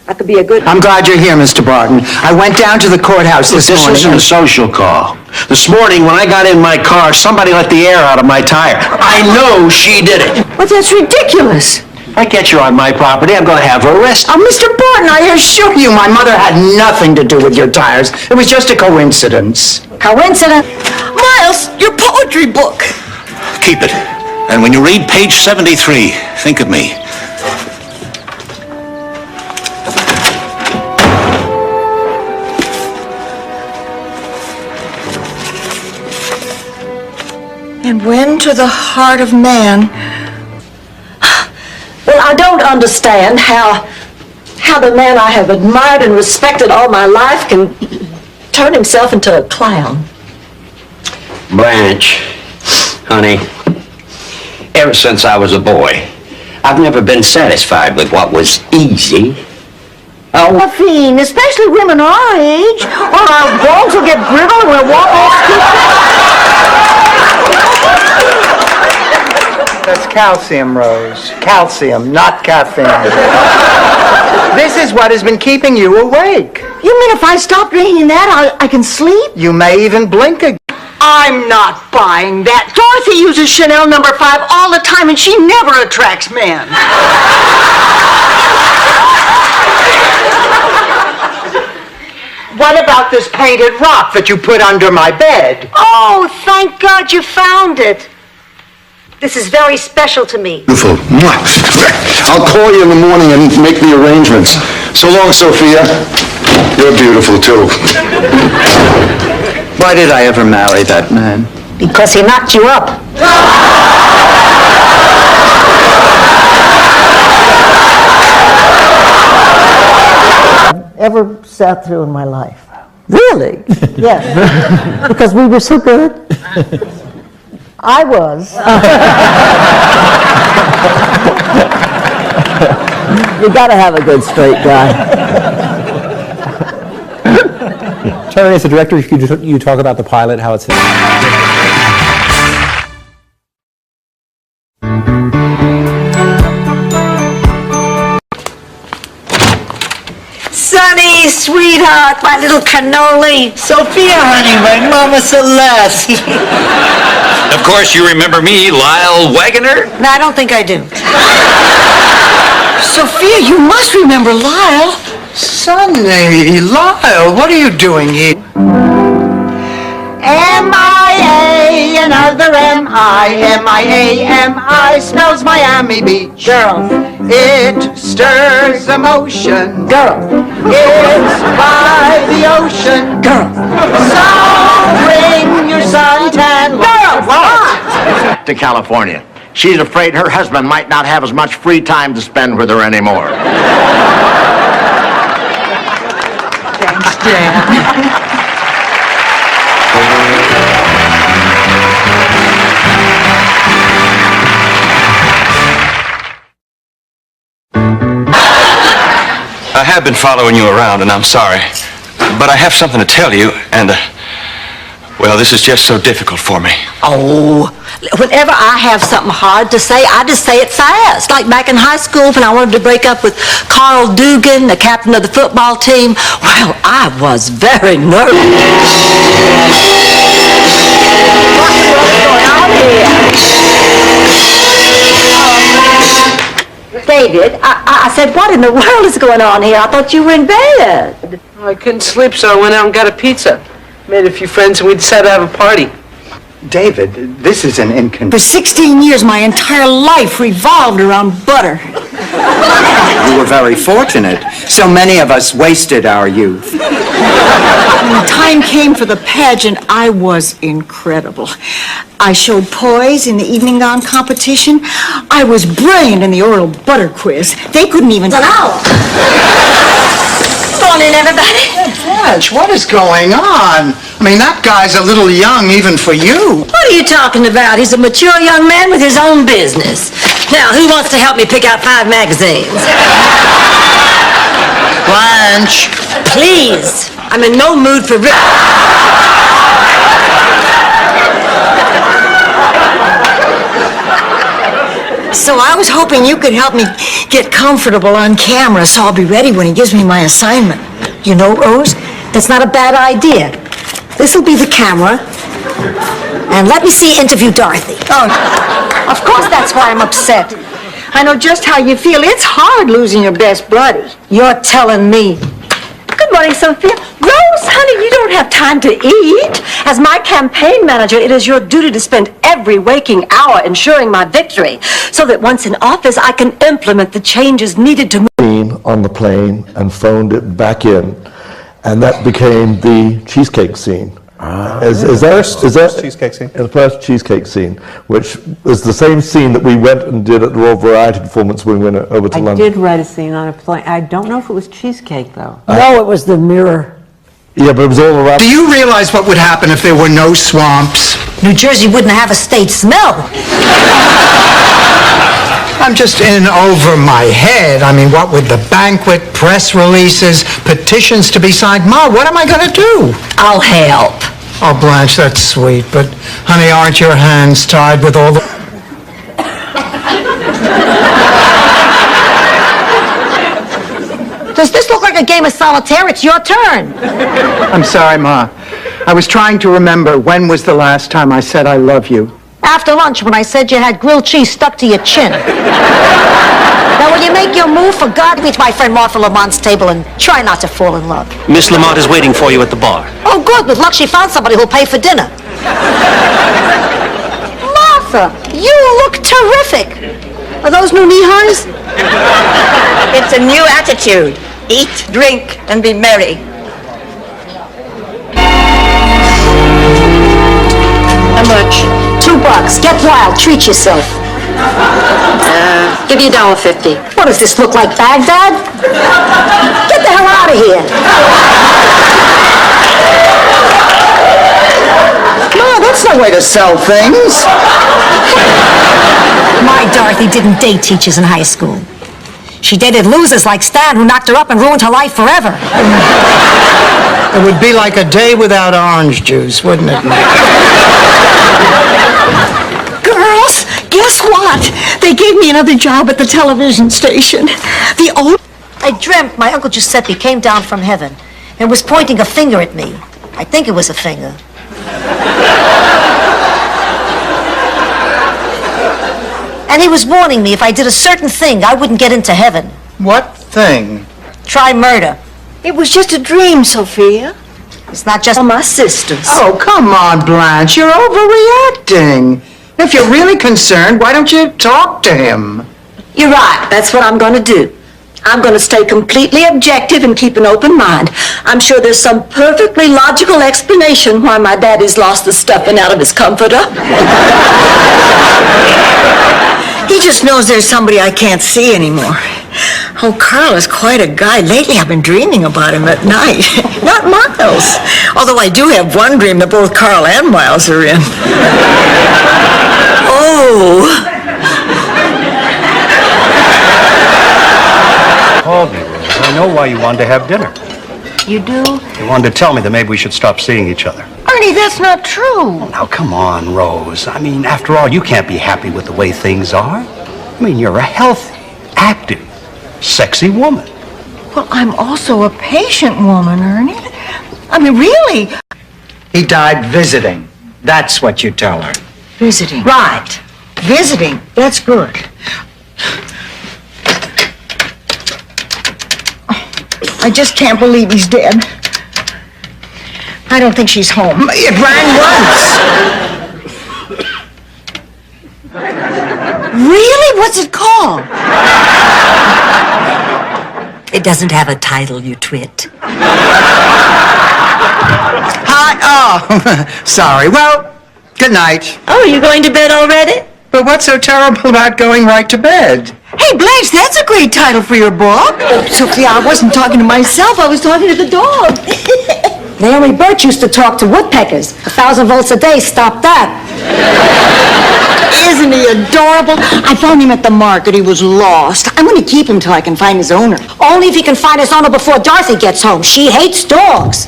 I could be a good... I'm glad you're here, Mr. Barton. I went down to the courthouse this morning. This isn't a social call. This morning, when I got in my car, somebody let the air out of my tire. I know she did it. But that's ridiculous. If I get you on my property, I'm going to have her arrested. Mr. Barton, I assure you my mother had nothing to do with your tires. It was just a coincidence. Coincidence? Miles, your poetry book. Keep it. And when you read page 73, think of me. And when to the heart of man... Well, I don't understand how the man I have admired and respected all my life can turn himself into a clown. Blanche, honey, ever since I was a boy, I've never been satisfied with what was easy. Oh, Caffeine, especially women our age, or our bones will get brittle and we'll walk off That's calcium, Rose. Calcium, not caffeine. This is what has been keeping you awake. You mean if I stop drinking that, I can sleep? You may even blink again. I'm not buying that. Dorothy uses Chanel No. 5 all the time, and she never attracts men. What about this painted rock that you put under my bed? Oh, thank God you found it. This is very special to me. Beautiful. I'll call you in the morning and make the arrangements. So long, Sophia. You're beautiful, too. Why did I ever marry that man? Because he knocked you up. Ever sat through in my life. Really? Yes. Because we were so good. I was. You gotta have a good straight guy. Charlie, as the director, could you talk about the pilot, how it's... Sonny, sweetheart, my little cannoli. Sophia, honey, my Mama Celeste. Of course, you remember me, Lyle Wagoner? No, I don't think I do. Sophia, you must remember Lyle. Sonny, Lyle, what are you doing here? M-I-A, another M-I, M-I-A, M-I, smells Miami Beach. Girls. It stirs emotion. Girls. It's by the ocean. Girls. So bring your suntan lotion. Back to California. She's afraid her husband might not have as much free time to spend with her anymore. Thanks, Dad. have been following you around, and I'm sorry. But I have something to tell you, and, well, this is just so difficult for me. Oh, whenever I have something hard to say, I just say it fast. Like back in high school when I wanted to break up with Carl Dugan, the captain of the football team. Well, I was very nervous. What's going on here? David, I said, what in the world is going on here? I thought you were in bed. I couldn't sleep, so I went out and got a pizza. Made a few friends, and we decided to have a party. David, this is an For inconvenience. 16 years, my entire life revolved around butter. You were very fortunate. So many of us wasted our youth. When the time came for the pageant, I was incredible. I showed poise in the evening gown competition. I was brilliant in the oral butter quiz. They couldn't even... Come on in, everybody. Blanche, what is going on? I mean, that guy's a little young even for you. What are you talking about? He's a mature young man with his own business. Now, who wants to help me pick out 5 magazines? Blanche. Please. I'm in no mood for... So I was hoping you could help me get comfortable on camera so I'll be ready when he gives me my assignment. You know, Rose, that's not a bad idea. This'll be the camera. And let me see Interview Dorothy. Oh, of course that's why I'm upset. I know just how you feel. It's hard losing your best buddy. You're telling me. Good morning, Sophia. Rose, honey, you don't have time to eat. As my campaign manager, it is your duty to spend every waking hour ensuring my victory, so that once in office, I can implement the changes needed to move. On the plane and phoned it back in, and that became the cheesecake scene. Is that cheesecake scene? The first cheesecake scene, which is the same scene that we went and did at the Royal Variety Performance when we went over to I London. did write a scene on a plane. I don't know if it was cheesecake, though. No, it was the mirror. Yeah, but it was all around. Do you realize what would happen if there were no swamps? New Jersey wouldn't have a state smell. I'm just in over my head. I mean, what with the banquet, press releases, petitions to be signed? Ma, what am I going to do? I'll help. Oh, Blanche, that's sweet, but honey, aren't your hands tied with all the... Does this look like a game of solitaire? It's your turn. I'm sorry, Ma. I was trying to remember when was the last time I said I love you. After lunch, when I said you had grilled cheese stuck to your chin. Now, will you make your move? For God, meet my friend Martha Lamont's table and try not to fall in love. Miss Lamont is waiting for you at the bar. Oh, good. With luck, she found somebody who'll pay for dinner. Martha, you look terrific. Are those new knee-highs? It's a new attitude. Eat, drink, and be merry. How much? $2. Get wild. Treat yourself. Give you $1.50. What does this look like, Baghdad? Get the hell out of here. No, that's no way to sell things. My Dorothy didn't date teachers in high school. She dated losers like Stan, who knocked her up and ruined her life forever. It would be like a day without orange juice, wouldn't it? Girls, guess what? They gave me another job at the television station. The old... I dreamt my Uncle Giuseppe came down from heaven and was pointing a finger at me. I think it was a finger. And he was warning me if I did a certain thing, I wouldn't get into heaven. What thing? Try murder. It was just a dream, Sophia. It's not just my sisters. Oh, come on, Blanche. You're overreacting. If you're really concerned, why don't you talk to him? You're right. That's what I'm going to do. I'm going to stay completely objective and keep an open mind. I'm sure there's some perfectly logical explanation why my daddy's lost the stuffing out of his comforter. He just knows there's somebody I can't see anymore. Oh, Carl is quite a guy. Lately, I've been dreaming about him at night. Not Miles. Although I do have one dream that both Carl and Miles are in. Called me, Rose. I know why you wanted to have dinner. You do? You wanted to tell me that maybe we should stop seeing each other. Ernie, that's not true. Now, come on, Rose. I mean, after all, you can't be happy with the way things are. I mean, you're a healthy, active, sexy woman. Well, I'm also a patient woman, Ernie. I mean, really. He died visiting. That's what you tell her. Visiting. Right. Visiting. That's good. I just can't believe he's dead. I don't think she's home. It rang once. Really? What's it called? It doesn't have a title, you twit. Hi. Oh, sorry. Well, good night. Oh, are you going to bed already? But what's so terrible about going right to bed? Hey, Blanche, that's a great title for your book. Oh, Sophia, I wasn't talking to myself. I was talking to the dog. Naomi Birch used to talk to woodpeckers. 1,000 volts a day, stop that. Isn't he adorable? I found him at the market. He was lost. I'm going to keep him till I can find his owner. Only if he can find his owner before Dorothy gets home. She hates dogs.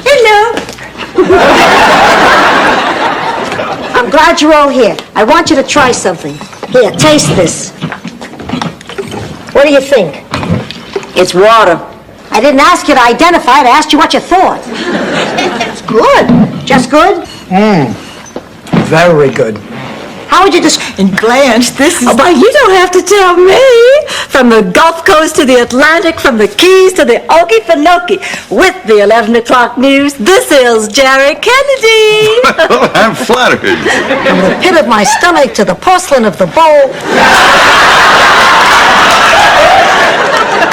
Hello. I'm glad you're all here. I want you to try something. Here, taste this. What do you think? It's water. I didn't ask you to identify it. I asked you what you thought. It's good. Just good? Very good. How would you describe? And Blanche, this is... Oh, but you don't have to tell me. From the Gulf Coast to the Atlantic, from the Keys to the Okefenokee. With the 11 o'clock news, this is Jerry Kennedy. Well, I'm flattered. From the pit of my stomach to the porcelain of the bowl.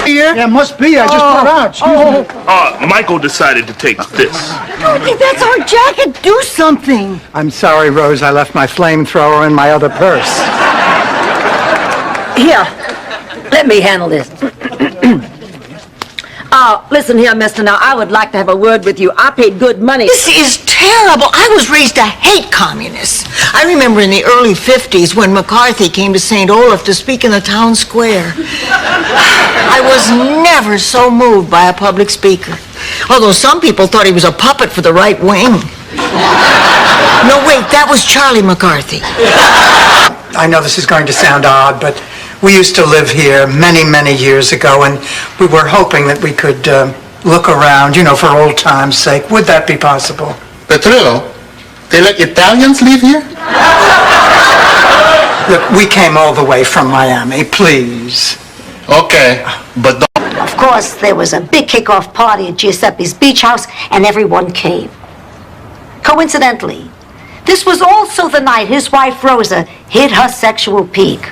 Yeah, must be. I just brought out. Excuse me. Michael decided to take this. Dorothy, that's our jacket. Do something. I'm sorry, Rose. I left my flamethrower in my other purse. Here, let me handle this. Listen here, mister. Now, I would like to have a word with you. I paid good money. This is terrible. I was raised to hate communists. I remember in the early 50s when McCarthy came to St. Olaf to speak in the town square. I was never so moved by a public speaker. Although some people thought he was a puppet for the right wing. No, wait, that was Charlie McCarthy. I know this is going to sound odd, but we used to live here many, many years ago, and we were hoping that we could look around, for old time's sake. Would that be possible? Petrillo, they let Italians live here? Look, we came all the way from Miami, please. Okay, but don't... Of course, there was a big kickoff party at Giuseppe's beach house, and everyone came. Coincidentally, this was also the night his wife Rosa hit her sexual peak.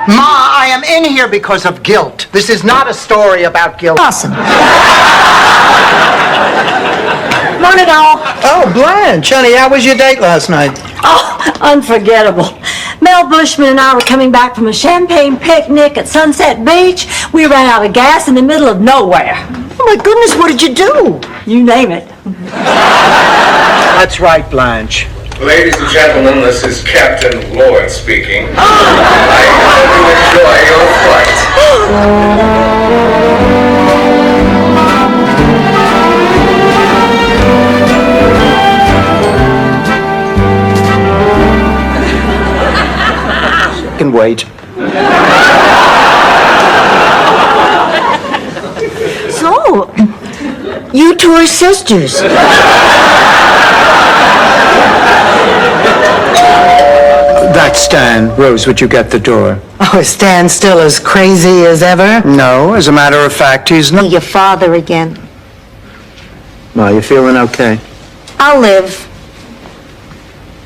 Ma, I am in here because of guilt. This is not a story about guilt. Awesome. Morning, all. Oh, Blanche, honey, how was your date last night? Oh, unforgettable. Mel Bushman and I were coming back from a champagne picnic at Sunset Beach. We ran out of gas in the middle of nowhere. Oh, my goodness, what did you do? You name it. That's right, Blanche. Ladies and gentlemen, this is Captain Lord speaking. I hope you enjoy your flight. Can wait. So, you two are sisters. That's Stan. Rose, would you get the door? Oh, is Stan still as crazy as ever? No, as a matter of fact, he's not. Your father again. Ma, you feeling okay? I'll live.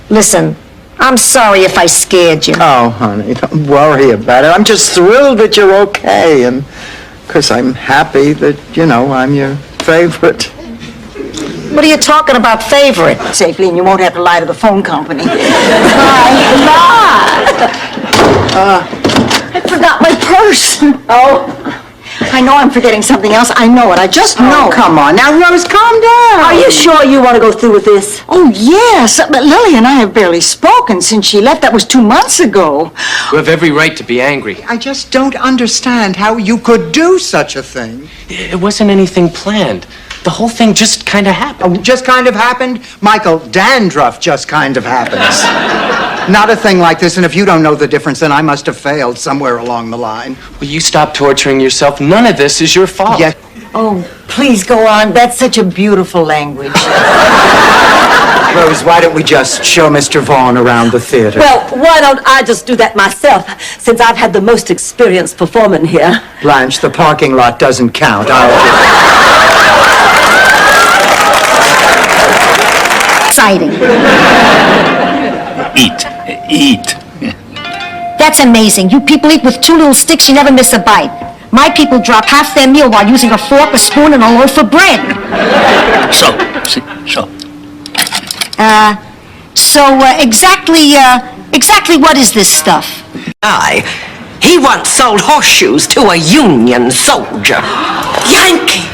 Listen, I'm sorry if I scared you. Oh, honey, don't worry about it. I'm just thrilled that you're okay, and because I'm happy that, I'm your favorite. What are you talking about, favorite? Safely, and you won't have to lie to the phone company. I forgot my purse. Oh, I know I'm forgetting something else. I know it. I just know. Oh, come on. Now, Rose, calm down. Are you sure you want to go through with this? Oh, yes. But Lily and I have barely spoken since she left. That was 2 months ago. You have every right to be angry. I just don't understand how you could do such a thing. It wasn't anything planned. The whole thing just kind of happened. Oh, just kind of happened? Michael, dandruff just kind of happens. Not a thing like this, and if you don't know the difference, then I must have failed somewhere along the line. Will you stop torturing yourself? None of this is your fault. Yes. Oh, please go on. That's such a beautiful language. Rose, why don't we just show Mr. Vaughn around the theater? Well, why don't I just do that myself, since I've had the most experience performing here? Blanche, the parking lot doesn't count. Exciting. Eat. That's amazing. You people eat with 2 little sticks, you never miss a bite. My people drop half their meal while using a fork, a spoon, and a loaf of bread. So. Exactly what is this stuff? He once sold horseshoes to a Union soldier. Yankee!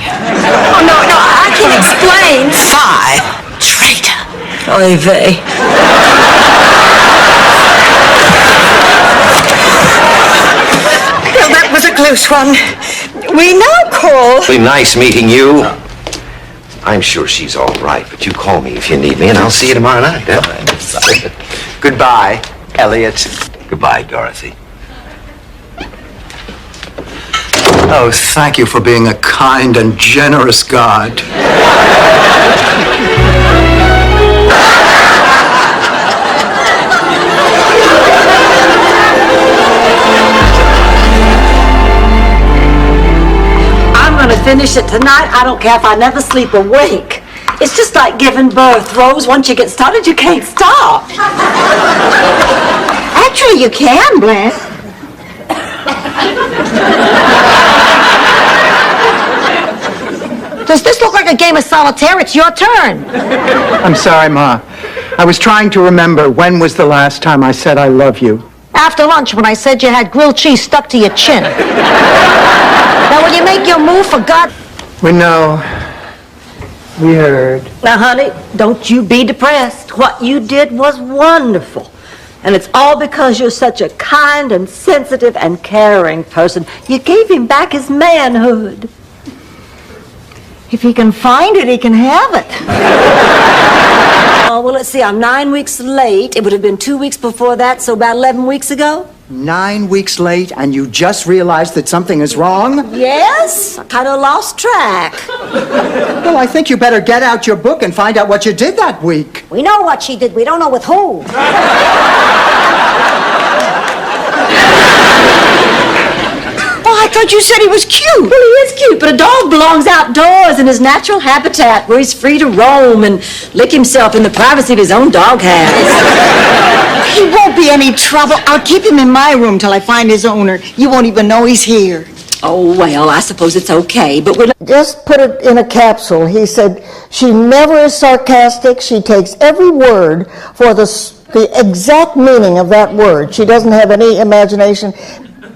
Oh, no, I can explain. Traitor! Oy vey. Well, that was a close one. We now call... Really nice meeting you. I'm sure she's all right, but you call me if you need me, and I'll see you tomorrow night. Goodbye, Elliot. Goodbye, Dorothy. Oh, thank you for being a kind and generous God. I'm going to finish it tonight. I don't care if I never sleep a wink. It's just like giving birth, Rose. Once you get started, you can't stop. Actually, you can, Blanche. Does this look like a game of solitaire? It's your turn. I'm sorry, Ma. I was trying to remember when was the last time I said I love you. After lunch, when I said you had grilled cheese stuck to your chin. Now, will you make your move, for God? We know. We heard. Now, honey, don't you be depressed. What you did was wonderful. And it's all because you're such a kind and sensitive and caring person. You gave him back his manhood. If he can find it, he can have it. Oh, well, let's see. I'm 9 weeks late. It would have been 2 weeks before that, so about 11 weeks ago. 9 weeks late, and you just realized that something is wrong? Yes, I kind of lost track. Well, I think you better get out your book and find out what you did that week. We know what she did. We don't know with who. Oh, I thought you said he was cute. Well, he is cute, but a dog belongs outdoors in his natural habitat where he's free to roam and lick himself in the privacy of his own doghouse. He won't be any trouble. I'll keep him in my room till I find his owner. You won't even know he's here. Oh, well, I suppose it's okay, but we're... Just put it in a capsule. He said, she never is sarcastic. She takes every word for the exact meaning of that word. She doesn't have any imagination.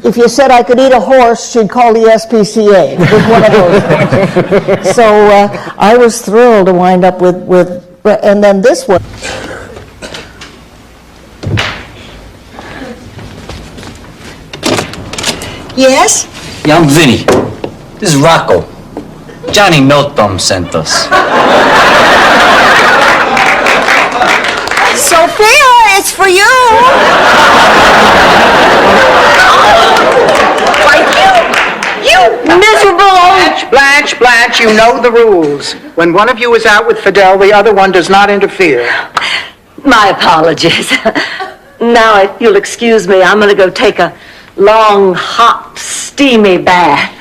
If you said I could eat a horse, she'd call the SPCA. It was one of those. So I was thrilled to wind up with and then this one. Yes? Young Vinny, this is Rocco. Johnny Milthum sent us. Sophia, it's for you. You miserable! Blanche, you know the rules. When one of you is out with Fidel, the other one does not interfere. My apologies. Now, if you'll excuse me, I'm going to go take a long, hot, steamy bath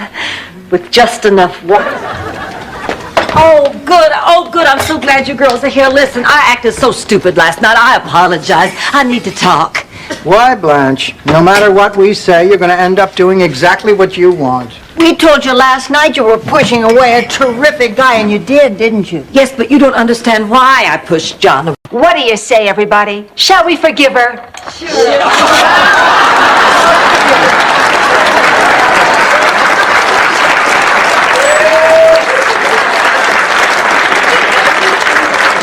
with just enough water. Oh, good. I'm so glad you girls are here. Listen, I acted so stupid last night. I apologize. I need to talk. Why, Blanche? No matter what we say, you're going to end up doing exactly what you want. We told you last night you were pushing away a terrific guy, and you did, didn't you? Yes, but you don't understand why I pushed John. What do you say, everybody? Shall we forgive her?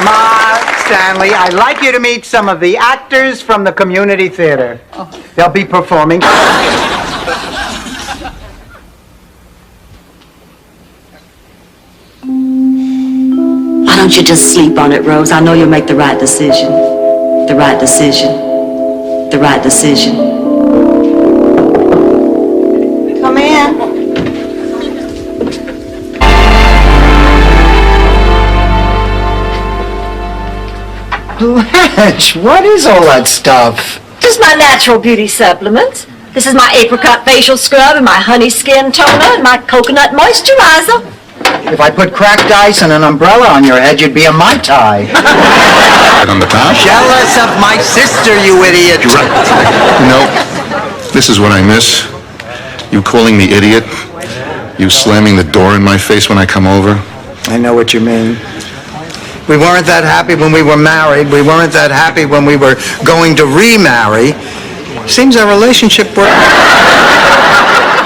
Ma, Stanley, I'd like you to meet some of the actors from the community theater. They'll be performing. Why don't you just sleep on it, Rose? I know you'll make the right decision. The right decision. The right decision. Come in. Blanche, what is all that stuff? Just my natural beauty supplements. This is my apricot facial scrub and my honey skin toner and my coconut moisturizer. If I put cracked ice and an umbrella on your head, you'd be a Mai Tai. On the top? Jealous of my sister, you idiot. You're right. No, this is what I miss. You calling me idiot. You slamming the door in my face when I come over. I know what you mean. We weren't that happy when we were married. We weren't that happy when we were going to remarry. Seems our relationship worked.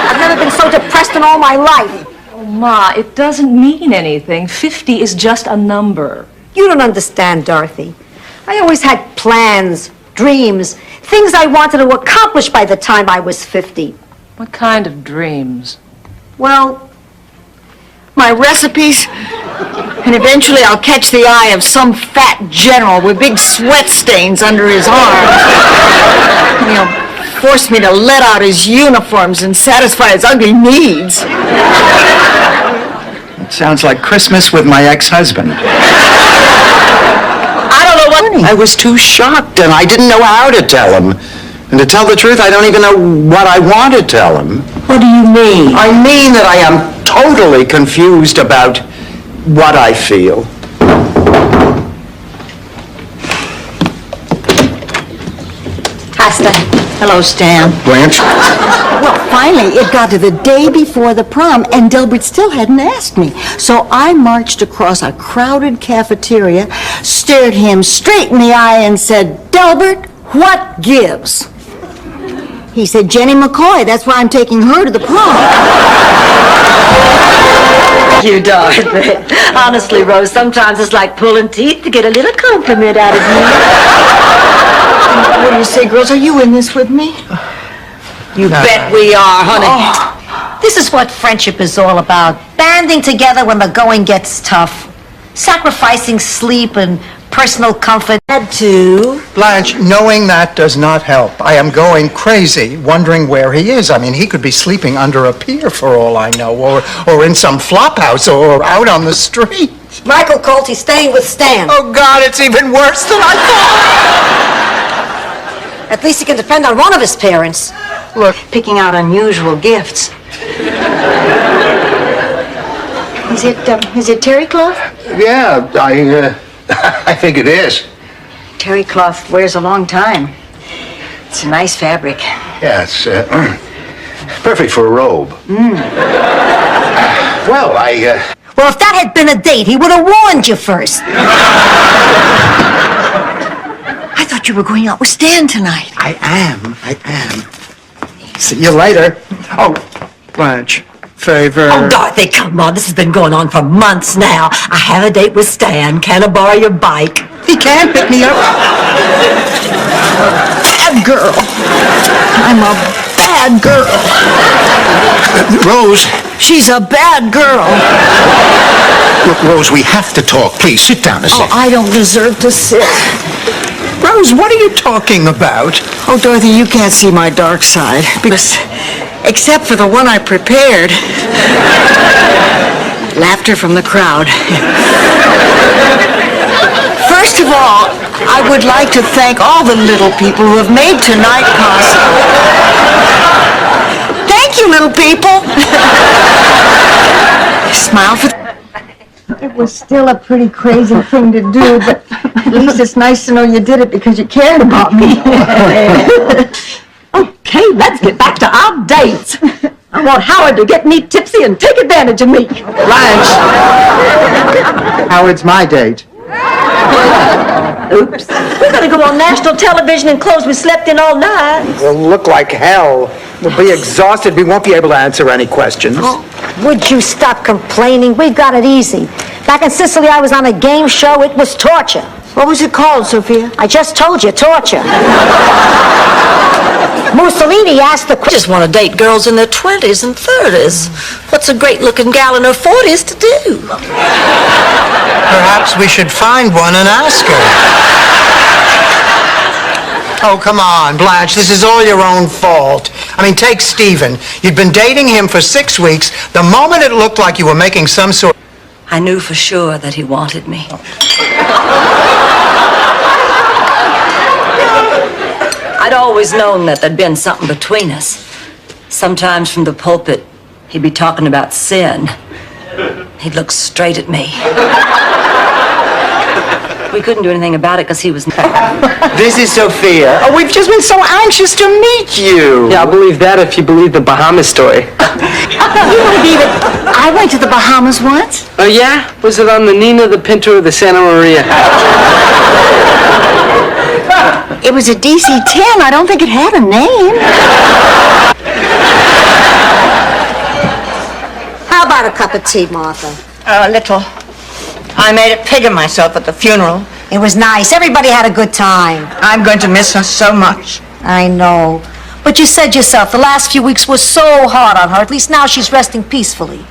I've never been so depressed in all my life. Oh, Ma, it doesn't mean anything. 50 is just a number. You don't understand, Dorothy. I always had plans, dreams, things I wanted to accomplish by the time I was 50. What kind of dreams? Well, my recipes, and eventually I'll catch the eye of some fat general with big sweat stains under his arms. And he'll force me to let out his uniforms and satisfy his ugly needs. It sounds like Christmas with my ex-husband. I don't know what... I was too shocked and I didn't know how to tell him. And to tell the truth, I don't even know what I want to tell him. What do you mean? I mean that I am totally confused about what I feel. Hi, Stan. Hello, Stan. Blanche? Well, finally, it got to the day before the prom, and Delbert still hadn't asked me. So I marched across a crowded cafeteria, stared him straight in the eye, and said, "Delbert, what gives?" He said, "Jenny McCoy, that's why I'm taking her to the prom." You Dorothy. Honestly, Rose, sometimes it's like pulling teeth to get a little compliment out of you. What do you say, girls? Are you in this with me? You bet we are, honey. Oh, this is what friendship is all about. Banding together when the going gets tough. Sacrificing sleep and personal comfort. Had to. Blanche, knowing that does not help. I am going crazy, wondering where he is. I mean, he could be sleeping under a pier for all I know, or in some flop house, or out on the street. Michael Colty's staying with Stan. Oh, God, it's even worse than I thought. At least he can depend on one of his parents. Look, Picking out unusual gifts. Is it terry cloth? Yeah, I think it is. Terry cloth wears a long time. It's a nice fabric. Yeah, it's perfect for a robe. Well, Well, if that had been a date, he would have warned you first. I thought you were going out with Stan tonight. I am. See you later. Oh, Blanche, favor. Oh, Dorothy, come on. This has been going on for months now. I have a date with Stan. Can I borrow your bike? He can't pick me up. Bad girl. I'm a bad girl. Rose. She's a bad girl. Look, Rose, we have to talk. Please, sit down a Oh, second. I don't deserve to sit. Rose, what are you talking about? Oh, Dorothy, you can't see my dark side. Because, except for the one I prepared. Laughter from the crowd. First of all, I would like to thank all the little people who have made tonight possible. Thank you, little people. Smile for... It was still a pretty crazy thing to do, but at least it's nice to know you did it because you cared about me. Okay, let's get back to our dates. I want Howard to get me tipsy and take advantage of me. Blanche! Howard's my date. Oops. We're going to go on national television in clothes we slept in all night. We'll look like hell. We'll be exhausted. We won't be able to answer any questions. Oh, would you stop complaining? We've got it easy. Back in Sicily, I was on a game show. It was torture. What was it called, Sophia? I just told you, torture. Mussolini asked the I just want to date girls in their 20s and 30s. What's a great-looking gal in her 40s to do? Perhaps we should find one and ask her. Oh, come on, Blanche, this is all your own fault. I mean, take Stephen. You'd been dating him for 6 weeks. The moment it looked like you were making some sort... I knew for sure that he wanted me. I'd always known that there'd been something between us. Sometimes from the pulpit, he'd be talking about sin. He'd look straight at me. We couldn't do anything about it because he was... This is Sophia. Oh, we've just been so anxious to meet you. Yeah, I'll believe that if you believe the Bahamas story. You believe it? I went to the Bahamas once. Oh, yeah? Was it on the Nina, the Pinto, or the Santa Maria? It was a DC-10. I don't think it had a name. How about a cup of tea, Martha? A little. I made a pig of myself at the funeral. It was nice. Everybody had a good time. I'm going to miss her so much. I know. But you said yourself, the last few weeks were so hard on her. At least now she's resting peacefully.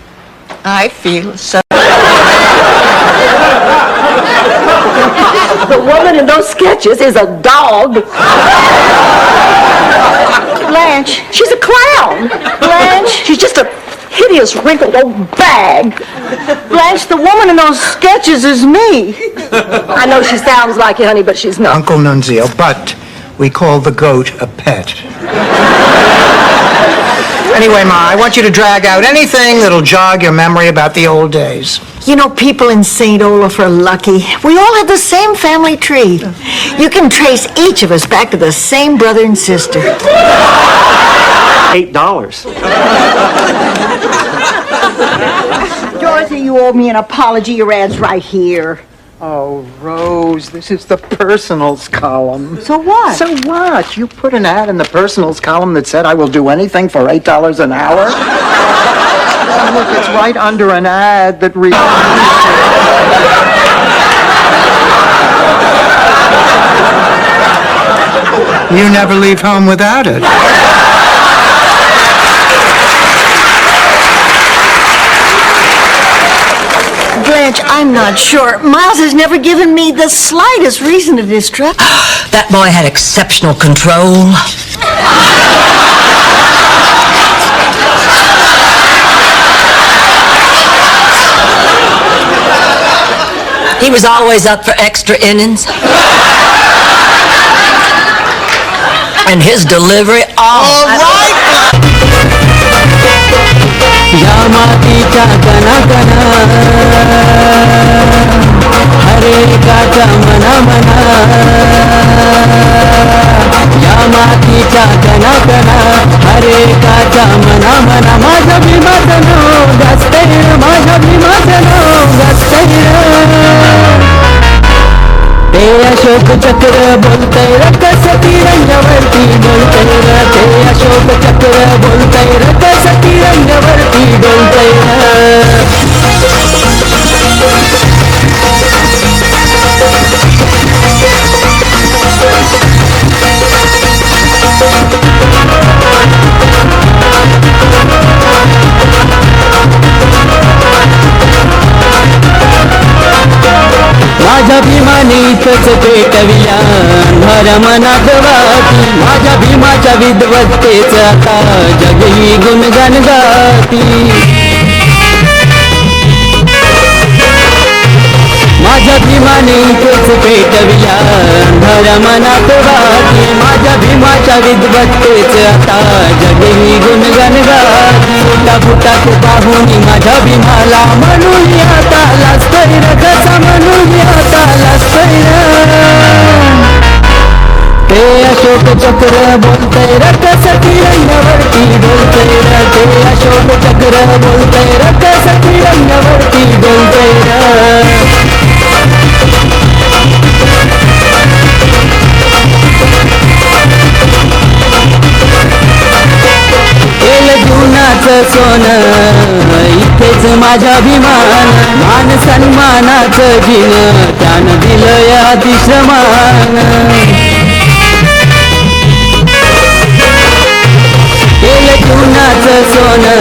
I feel so... The woman in those sketches is a dog. Blanche. She's a clown. Blanche. She's just a hideous, wrinkled old bag. Blanche, the woman in those sketches is me. I know she sounds like it, honey, but she's not. Uncle Nunzio, but we call the goat a pet. Anyway, Ma, I want you to drag out anything that'll jog your memory about the old days. You know, people in St. Olaf are lucky. We all have the same family tree. You can trace each of us back to the same brother and sister. $8. Dorothy, you owe me an apology. Your ad's right here. Oh, Rose, this is the personals column. So what? So what? You put an ad in the personals column that said I will do anything for $8 an hour? Oh, look, it's right under an ad that reads... You never leave home without it. Blanche, I'm not sure. Miles has never given me the slightest reason to distrust. That boy had exceptional control. He was always up for extra innings. And his delivery, all right. Yamatita gana gana Hare Kata mana mana Yamatita gana gana Hare Kata mana mana Maja bimatano Gastaira Maja bimatano Gastaira Te Ashok Chakra bolte rakasati rangavarti bolte Te Ashok Chakra bolte rakasati rangavarti bolte माझ्या भीमानीतच पेटविया अंधार मनात वाटी माझ्या भीमाच्या विद्वत्तेच आता जगही गुणगान गाती माझ्या भीमानीतच पेटविया अंधार मनात वाटी माझ्या भीमाच्या विद्वत्तेच आता जगही गुणगान गाती फुटा फुटात पाहुणी माझ्या भीमाला म्हणूया आता लाजतरी रकसा म्हणूया आता लाजतरी ते अशोक चक्र बोलतय रकसती रंगावरती बोलतय ते अशोक चक्र बोलतय रकसती रंगावरती बोलतय सोनं इथेच इथेच माझ्याभिमान मान सन्मानाचं जिन त्यानं दिलंय अतिश्रमान केलं कुणाचं सोनं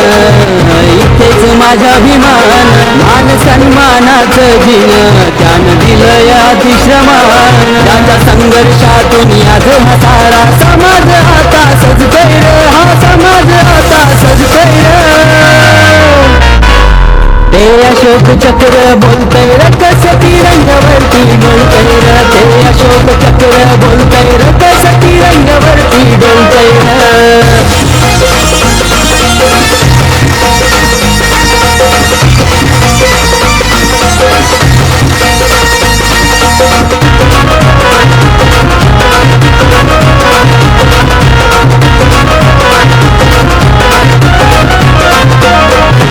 इथेच माझ्याभिमान मान सन्मानाचं जिन त्यानं दिलंय अतिश्रमान त्याच्या संघर्षातून याद हा सारा समाज आता सजतोय रे हा समाज आता सजतोय ते अशोक चक्र बोलतय रकस तिरंगावरती डोलतय ते अशोक चक्र बोलतय रकस तिरंगावरती डोलतय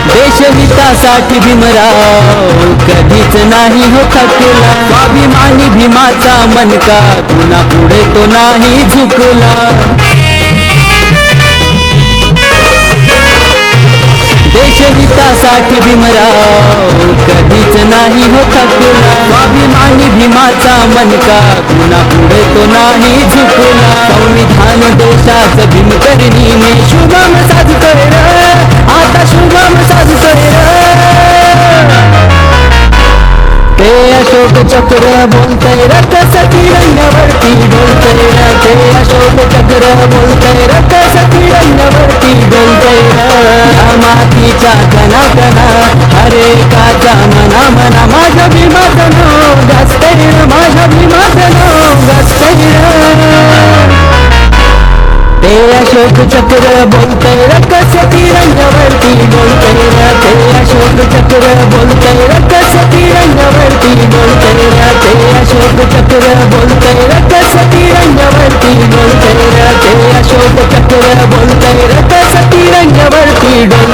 देशहितासाठी भीमराव कधीच नाही हो थकला स्वाभिमानी भीमाचा मनका पुन्हा पुढे तो नाही झुकला देशहितासाठी भीमराव कधीच नाही हो थकला स्वाभिमानी भीमाचा मनका पुन्हा पुढे तो नाही झुकला संविधान देशाचं भीमकरणीने शुभम साजतोय रे आता शुभम साजतोय ते अशोक चक्र बोलतय रकस तिरंगावरती डोलतय ते अशोक चक्र बोलतय रकस तिरंगावरती डोलतय मातीच्या कणा कणा हरे काचा मना मना माझ्या भीमाचं नाव गाजतय माझ्या भीमाचं नाव गाजतय ते अशोक चक्र बोलतय रकस तिरंगावरती डोलतय ते अशोक चक्र बोलतय रकस तिरंगावरती डोलतय ते अशोक चक्र बोलतय रकस तिरंगावरती डोलतय ते अशोक चक्र बोलतय रकस तिरंगावरती डोलतय